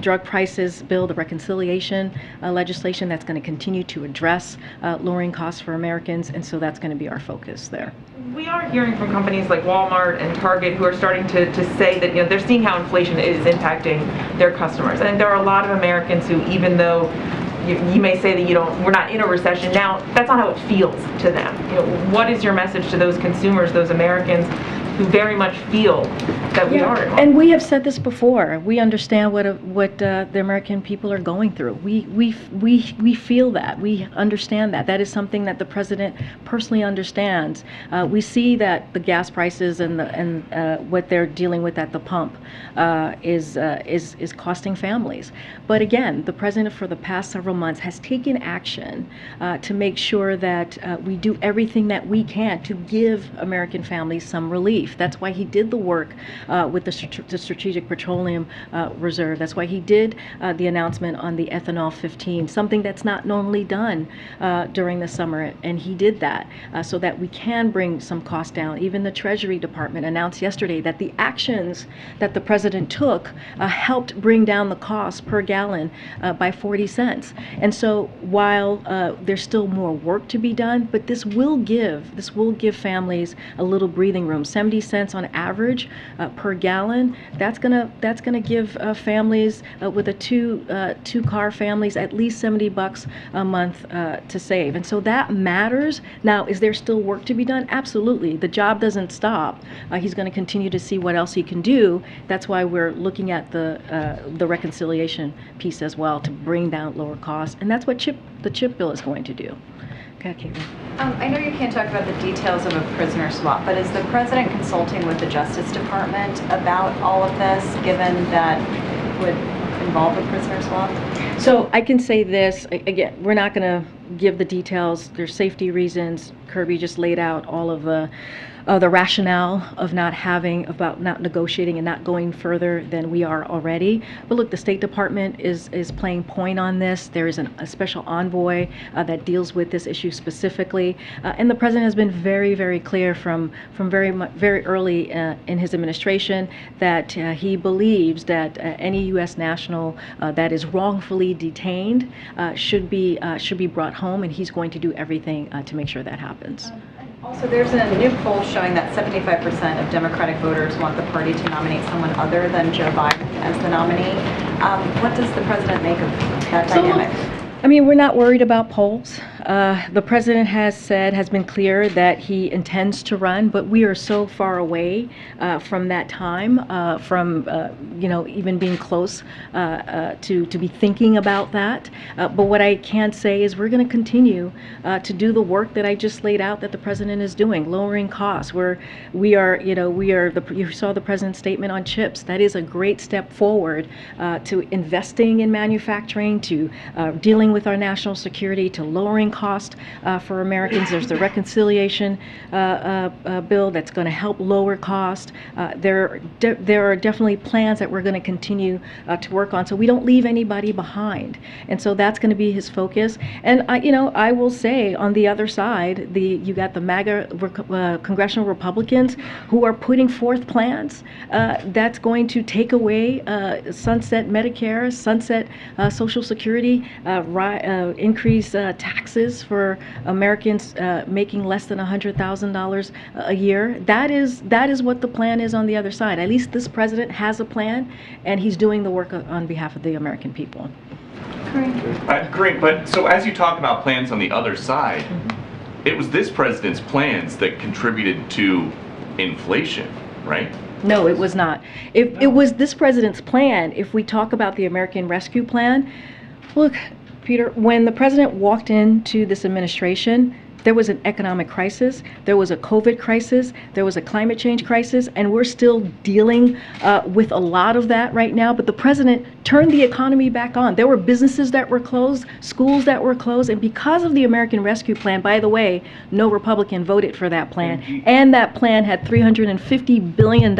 Speaker 6: drug prices bill, the reconciliation legislation that's going to continue to address lowering costs for Americans, and so that's going to be our focus there.
Speaker 11: We are hearing from companies like Walmart and Target who are starting to say that they're seeing how inflation is impacting their customers. And there are a lot of Americans who, even though you may say that we're not in a recession now, that's not how it feels to them. What is your message to those consumers, those Americans who very much feel that we are in one?
Speaker 6: And we have said this before. We understand what the American people are going through. We feel that. We understand that. That is something that the president personally understands. We see that the gas prices and what they're dealing with at the pump is costing families. But again, the president for the past several months has taken action to make sure that we do everything that we can to give American families some relief. That's why he did the work with the Strategic Petroleum Reserve. That's why he did the announcement on the ethanol 15, something that's not normally done during the summer. And he did that so that we can bring some costs down. Even the Treasury Department announced yesterday that the actions that the president took helped bring down the cost per gallon by 40 cents. And so while there's still more work to be done, but this will give families a little breathing room. 70 cents on average per gallon. That's gonna give families with a two-car families at least $70 a month to save. And so that matters. Now, is there still work to be done? Absolutely. The job doesn't stop. He's going to continue to see what else he can do. That's why we're looking at the reconciliation piece as well to bring down lower costs, and that's what the chip bill is going to do. Okay, Karine.
Speaker 9: I know you can't talk about the details of a prisoner swap, but is the president consulting with the Justice Department about all of this, given that it would involve a prisoner swap?
Speaker 6: So I can say this, again, we're not going to give the details. There's safety reasons. Kirby just laid out all of the rationale of not negotiating and not going further than we are already. But look, the State Department is playing point on this. There is a special envoy that deals with this issue specifically. And the president has been very, very clear from very early in his administration that he believes that any U.S. national that is wrongfully detained should be brought home, and he's going to do everything to make sure that happens.
Speaker 9: Also, there's a new poll showing that 75% of Democratic voters want the party to nominate someone other than Joe Biden as the nominee. What does the president make of that dynamic?
Speaker 6: I mean, we're not worried about polls. The president has been clear that he intends to run, but we are so far away from that time, even being close to be thinking about that. But what I can say is we're going to continue to do the work that I just laid out that the president is doing, lowering costs. You saw the president's statement on chips. That is a great step forward to investing in manufacturing, to dealing dealing with our national security to lowering cost for Americans. There's the reconciliation bill that's going to help lower cost. There are definitely plans that we're going to continue to work on, so we don't leave anybody behind. And so that's going to be his focus. And I will say, on the other side, you got the MAGA congressional Republicans who are putting forth plans that's going to take away sunset Medicare, sunset Social Security, increase taxes for Americans making less than $100,000 a year. That is what the plan is on the other side. At least this president has a plan, and he's doing the work on behalf of the American people.
Speaker 21: Great, but so as you talk about plans on the other side, it was this president's plans that contributed to inflation, right?
Speaker 6: No, it was not. It was this president's plan. If we talk about the American Rescue Plan, look, Peter, when the president walked into this administration, there was an economic crisis, there was a COVID crisis, there was a climate change crisis, and we're still dealing with a lot of that right now. But the president turned the economy back on. There were businesses that were closed, schools that were closed, and because of the American Rescue Plan, by the way, no Republican voted for that plan, and that plan had $350 billion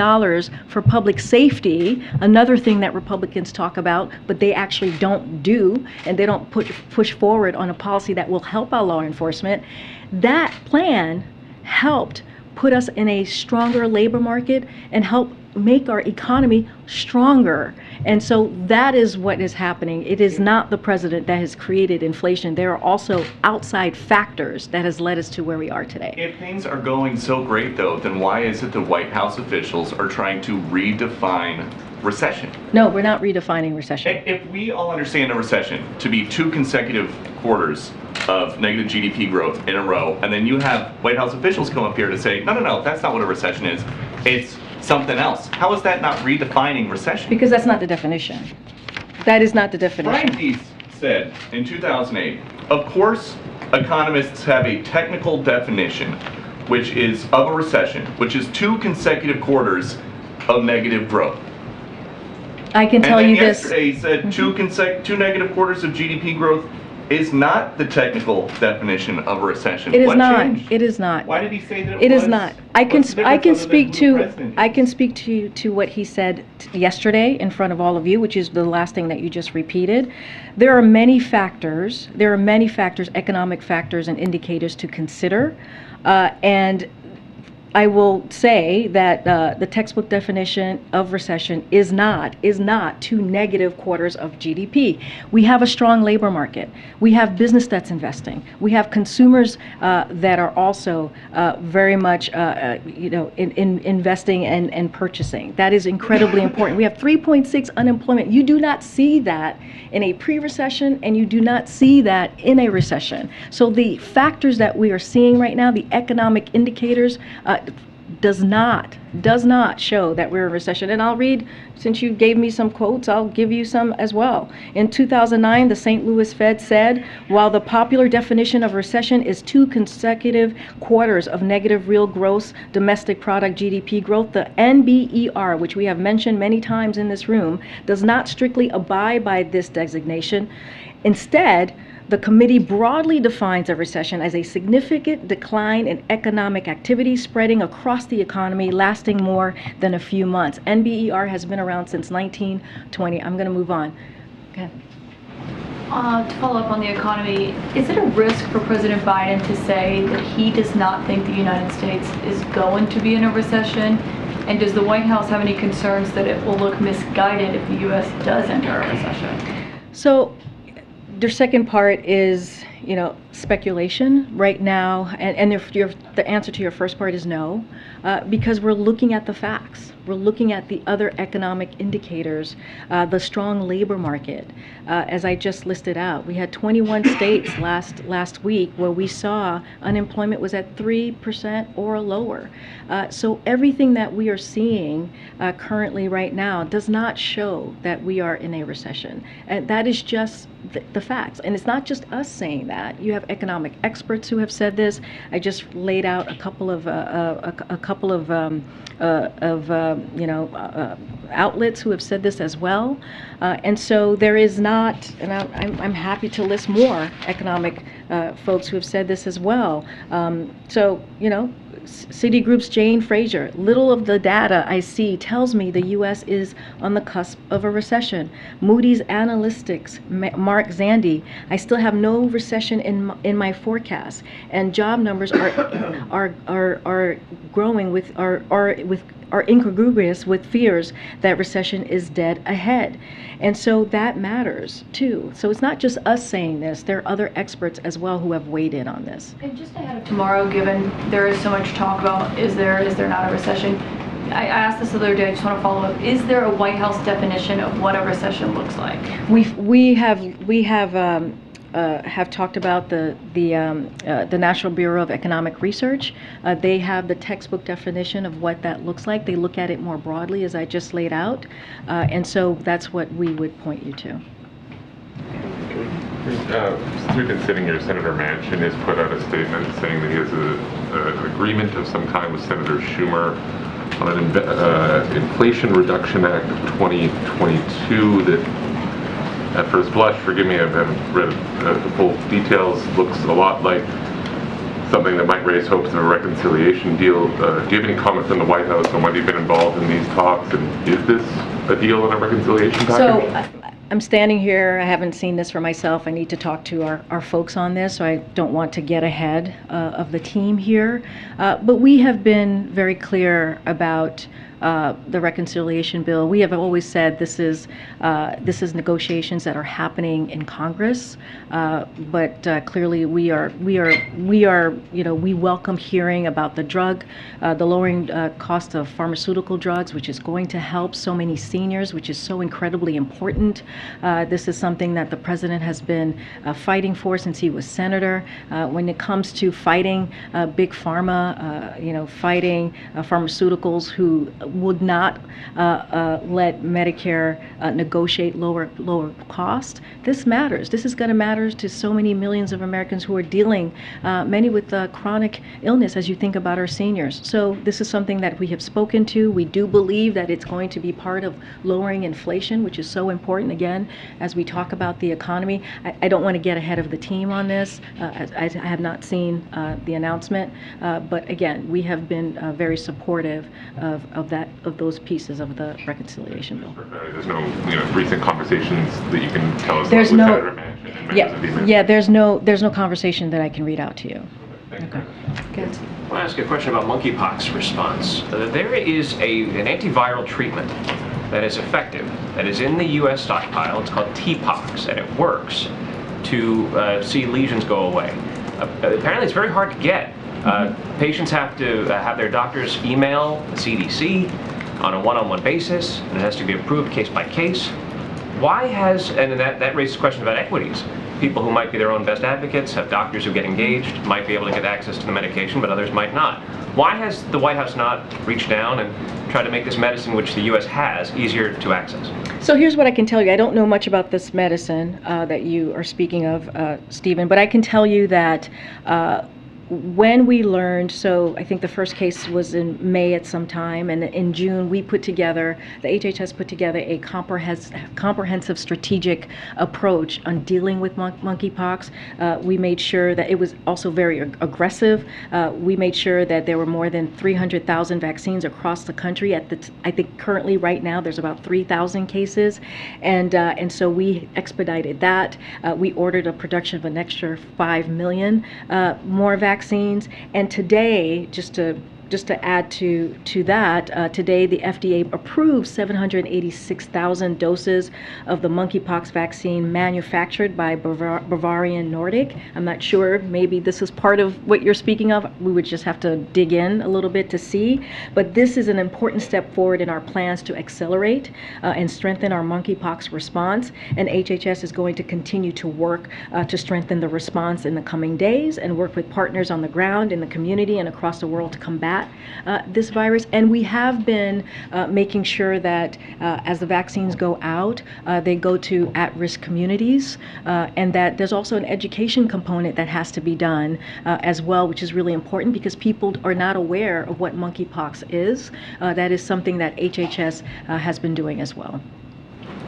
Speaker 6: for public safety, another thing that Republicans talk about, but they actually don't do, and they don't push forward on a policy that will help our law enforcement. That plan helped put us in a stronger labor market and help make our economy stronger. And so that is what is happening. It is not the president that has created inflation. There are also outside factors that has led us to where we are today.
Speaker 21: If things are going so great, though, then why is it the White House officials are trying to redefine recession?
Speaker 6: No, we're not redefining recession.
Speaker 21: If we all understand a recession to be 2 consecutive quarters of negative GDP growth in a row, and then you have White House officials come up here to say, no, that's not what a recession is. It's something else. How is that not redefining recession?
Speaker 6: Because that's not the definition. That is not the definition.
Speaker 21: Brian Deese said in 2008, of course, economists have a technical definition, which is of a recession, which is 2 consecutive quarters of negative growth.
Speaker 6: I can tell you this.
Speaker 21: Yesterday he said 2 negative quarters of GDP growth is not the technical definition of a recession.
Speaker 6: It is
Speaker 21: What
Speaker 6: not.
Speaker 21: changed?
Speaker 6: It is not.
Speaker 21: Why did he say that
Speaker 6: it
Speaker 21: was?
Speaker 6: is not. I can speak to what he said yesterday in front of all of you, which is the last thing that you just repeated. There are many factors. There are many factors, economic factors and indicators to consider, and I will say that the textbook definition of recession is not 2 negative quarters of GDP. We have a strong labor market. We have business that's investing. We have consumers that are also very much investing and purchasing. That is incredibly important. We have 3.6 unemployment. You do not see that in a pre-recession, and you do not see that in a recession. So the factors that we are seeing right now, the economic indicators, does not show that we're in recession. And I'll read, since you gave me some quotes, I'll give you some as well. In 2009, the St. Louis Fed said, while the popular definition of recession is 2 consecutive quarters of negative real gross domestic product GDP growth, the NBER, which we have mentioned many times in this room, does not strictly abide by this designation. Instead, the committee broadly defines a recession as a significant decline in economic activity spreading across the economy, lasting more than a few months. NBER has been around since 1920. I'm going to move on. Okay.
Speaker 2: To follow up on the economy, is it a risk for President Biden to say that he does not think the United States is going to be in a recession? And does the White House have any concerns that it will look misguided if the U.S. does enter a recession?
Speaker 6: So, the second part is, speculation right now, and the answer to your first part is no, because we're looking at the facts. We're looking at the other economic indicators, the strong labor market. As I just listed out, we had 21 states last week where we saw unemployment was at 3% or lower. So everything that we are seeing currently right now does not show that we are in a recession. And that is just the facts. And it's not just us saying that. You have economic experts who have said this. I just laid out a couple of outlets who have said this as well. And so there is not, and I'm happy to list more economic folks who have said this as well. Citigroup's Jane Fraser, little of the data I see tells me the U.S. is on the cusp of a recession. Moody's Analytics, Mark Zandi, I still have no recession in my forecast, and job numbers are growing are incongruous with fears that recession is dead ahead. And so that matters too. So it's not just us saying this, there are other experts as well who have weighed in on this.
Speaker 2: And just ahead of tomorrow, given there is so much talk about is there not a recession, I asked this the other day, I just want to follow up. Is there a White House definition of what a recession looks like?
Speaker 6: We have talked about the National Bureau of Economic Research. They have the textbook definition of what that looks like. They look at it more broadly, as I just laid out, and so that's what we would point you to.
Speaker 12: Since we've been sitting here, Senator Manchin has put out a statement saying that he has an agreement of some kind with Senator Schumer on an Inflation Reduction Act of 2022 that, at first blush, forgive me, I haven't read the full details, looks a lot like something that might raise hopes of a reconciliation deal. Do you have any comment from the White House on whether you've been involved in these talks, and is this a deal on a reconciliation package?
Speaker 6: So I'm standing here, I haven't seen this for myself. I need to talk to our folks on this, so I don't want to get ahead of the team here. But we have been very clear about the reconciliation bill. We have always said this is negotiations that are happening in Congress, but clearly we welcome hearing about the lowering cost of pharmaceutical drugs, which is going to help so many seniors, which is so incredibly important. This is something that the president has been fighting for since he was senator. When it comes to fighting big pharma, fighting pharmaceuticals who would not let Medicare negotiate lower cost. This matters. This is going to matter to so many millions of Americans who are dealing, many with chronic illness, as you think about our seniors. So this is something that we have spoken to. We do believe that it's going to be part of lowering inflation, which is so important, again, as we talk about the economy. I don't want to get ahead of the team on this. I have not seen the announcement, but again, we have been very supportive of those pieces of the reconciliation bill.
Speaker 12: There's no recent conversations that you can tell us
Speaker 6: There's
Speaker 12: about
Speaker 6: no,
Speaker 12: with Senator Manchin and members of the administration?
Speaker 6: yeah. There's no conversation that I can read out to you. Okay. Good.
Speaker 10: I want to ask a question about monkeypox response. There is an antiviral treatment that is effective, that is in the U.S. stockpile. It's called T-Pox, and it works to see lesions go away. Apparently, it's very hard to get. Patients have to have their doctors email the CDC on a one-on-one basis, and it has to be approved case by case. Why has, and that raises questions about equities. People who might be their own best advocates, have doctors who get engaged, might be able to get access to the medication, but others might not. Why has the White House not reached down and tried to make this medicine, which the U.S. has, easier to access?
Speaker 6: So here's what I can tell you. I don't know much about this medicine that you are speaking of, Stephen, but I can tell you that when we learned, so I think the first case was in May at some time, and in June we put together, the HHS put together a comprehensive strategic approach on dealing with monkeypox. We made sure that it was also very aggressive. We made sure that there were more than 300,000 vaccines across the country. I think currently right now there's about 3,000 cases, and so we expedited that. We ordered a production of an extra 5 million more vaccines. And today, just to add to that, today the FDA approved 786,000 doses of the monkeypox vaccine manufactured by Bavarian Nordic. I'm not sure, maybe this is part of what you're speaking of. We would just have to dig in a little bit to see. But this is an important step forward in our plans to accelerate and strengthen our monkeypox response. And HHS is going to continue to work to strengthen the response in the coming days and work with partners on the ground, in the community, and across the world to combat combat this virus. And we have been making sure that as the vaccines go out, they go to at-risk communities, and that there's also an education component that has to be done as well, which is really important because people are not aware of what monkeypox is. That is something that HHS has been doing as well.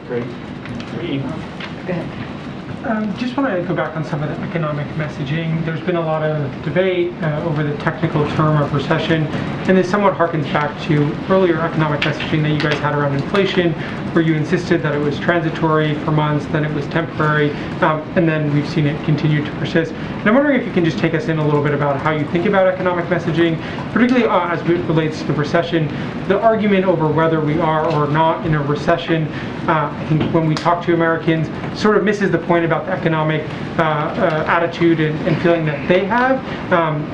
Speaker 18: Great.
Speaker 6: Go ahead.
Speaker 18: Just want to go back on some of the economic messaging. There's been a lot of debate over the technical term of recession, and this somewhat harkens back to earlier economic messaging that you guys had around inflation, where you insisted that it was transitory for months, then it was temporary, and then we've seen it continue to persist. And I'm wondering if you can just take us in a little bit about how you think about economic messaging, particularly as it relates to the recession. The argument over whether we are or not in a recession, I think when we talk to Americans, sort of misses the point about the economic attitude and feeling that they have,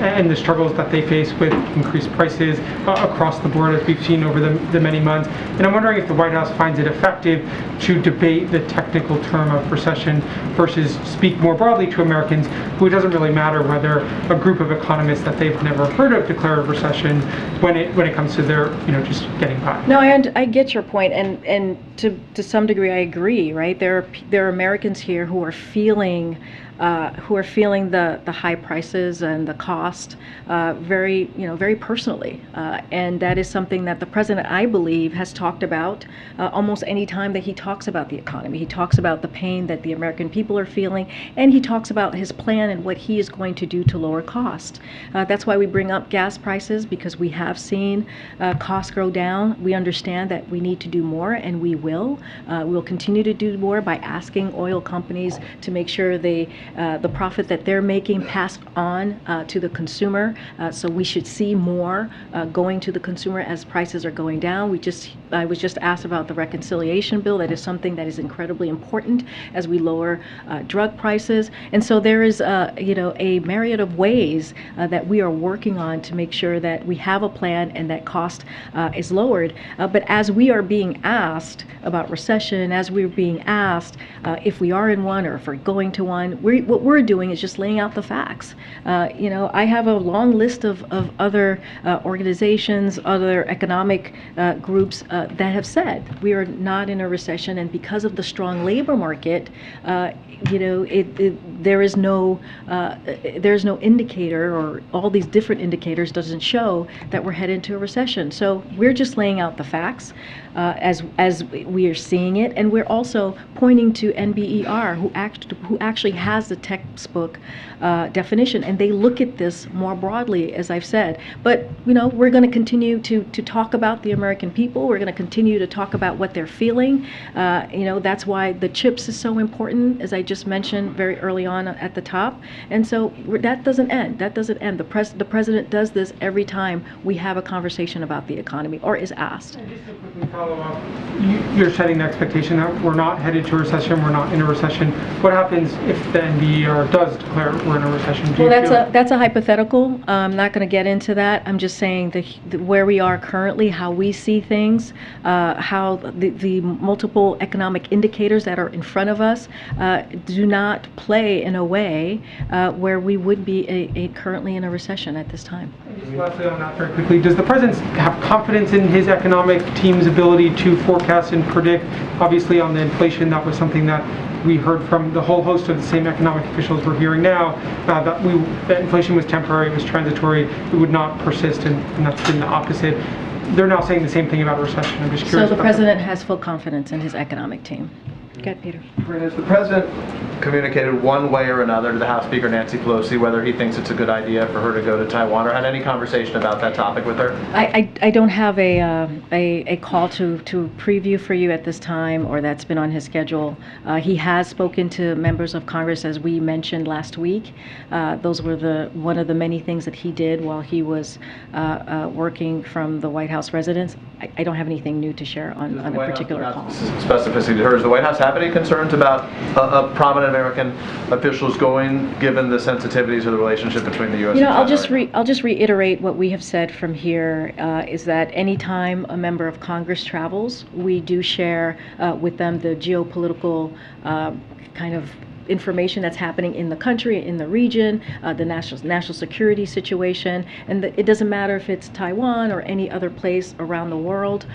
Speaker 18: and the struggles that they face with increased prices across the board, as we've seen over the many months. And I'm wondering if the White House finds it effective to debate the technical term of recession versus speak more broadly to Americans, who it doesn't really matter whether a group of economists that they've never heard of declare a recession when it comes to their, just getting by.
Speaker 6: No, I get your point, and to some degree I agree. Right, there are Americans here who are feeling the high prices and the cost very personally, and that is something that the president, I believe, has talked about almost any time that he talks about the economy. He talks about the pain that the American people are feeling, and he talks about his plan and what he is going to do to lower cost. That's why we bring up gas prices, because we have seen costs go down. We understand that we need to do more, and we will. We'll continue to do more by asking oil companies to make sure the profit that they're making passed on to the consumer. So we should see more going to the consumer as prices are going down. I was just asked about the reconciliation bill. That is something that is incredibly important as we lower drug prices. And so there is a myriad of ways that we are working on to make sure that we have a plan and that cost is lowered. But as we are being asked about recession, as we're being asked if we are in one or if we're going to one, what we're doing is just laying out the facts. I have a long list of other organizations, other economic groups that have said we are not in a recession, and because of the strong labor market, there is no indicator, or all these different indicators doesn't show that we're headed into a recession. So we're just laying out the facts as we are seeing it, and we're also pointing to NBER, who actually has the textbook definition, and they look at this more broadly, as I've said. But we're going to continue to talk about the American people. We're going to continue to talk about what they're feeling. That's why the CHIPS is so important, as I just mentioned very early on at the top. And so that doesn't end. The president does this every time we have a conversation about the economy or is asked.
Speaker 18: And just to quickly follow up, you're setting the expectation that we're not headed to a recession, we're not in a recession. What happens if the NBER does declare we're in a recession?
Speaker 6: That's a hypothetical. I'm not going to get into that. I'm just saying where we are currently, how we see things, how the multiple economic indicators that are in front of us do not play in a way where we would be currently in a recession at this time.
Speaker 18: Just lastly on that very quickly, does the president have confidence in his economic team's ability to forecast and predict? Obviously on the inflation, that was something that we heard from the whole host of the same economic officials we're hearing now, that inflation was temporary, it was transitory, it would not persist, and that's been the opposite. They're now saying the same thing about a recession. I'm just curious.
Speaker 6: So the president has full confidence in his economic team. Go ahead, Peter.
Speaker 8: Has the president communicated one way or another to the House Speaker Nancy Pelosi whether he thinks it's a good idea for her to go to Taiwan, or had any conversation about that topic with her?
Speaker 6: I don't have a call to preview for you at this time, or that's been on his schedule. He has spoken to members of Congress, as we mentioned last week. Those were one of the many things that he did while he was working from the White House residence. I don't have anything new to share on a particular call.
Speaker 8: Specificity to her, does the White House have any concerns about prominent American officials going, given the sensitivities of the relationship between the U.S. and China?
Speaker 6: I'll just reiterate what we have said from here, is that anytime a member of Congress travels, we do share with them the geopolitical kind of information that's happening in the country, in the region, the national security situation, and it doesn't matter if it's Taiwan or any other place around the world.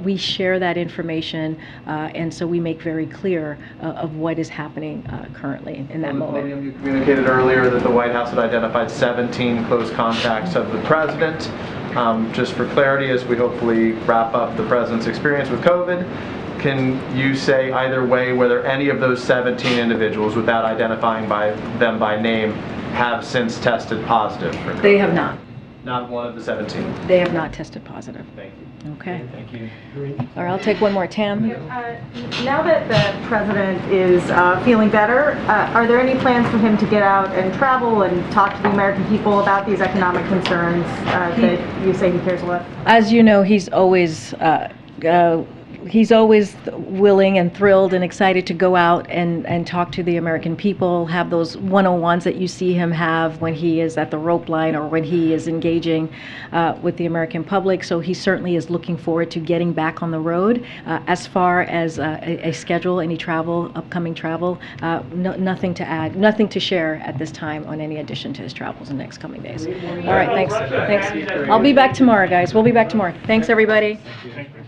Speaker 6: We share that information, and so we make very clear of what is happening currently in that moment.
Speaker 8: You communicated earlier that the White House had identified 17 close contacts of the president. Just for clarity, as we hopefully wrap up the president's experience with COVID, can you say either way whether any of those 17 individuals, without identifying them by name, have since tested positive for COVID?
Speaker 6: They have not.
Speaker 8: Not one of the 17?
Speaker 6: They have not tested positive.
Speaker 8: Thank you.
Speaker 6: Okay.
Speaker 8: Thank you.
Speaker 6: All right, I'll take one more. Tam?
Speaker 3: Now that the president is feeling better, are there any plans for him to get out and travel and talk to the American people about these economic concerns that you say he cares a lot?
Speaker 6: As you know, he's always willing and thrilled and excited to go out and talk to the American people, have those one-on-ones that you see him have when he is at the rope line or when he is engaging with the American public. So he certainly is looking forward to getting back on the road. As far as a schedule, any travel, upcoming travel, nothing to add, nothing to share at this time on any addition to his travels in the next coming days. All right, thanks. I'll be back tomorrow, guys. We'll be back tomorrow. Thanks, everybody.
Speaker 1: Thank you.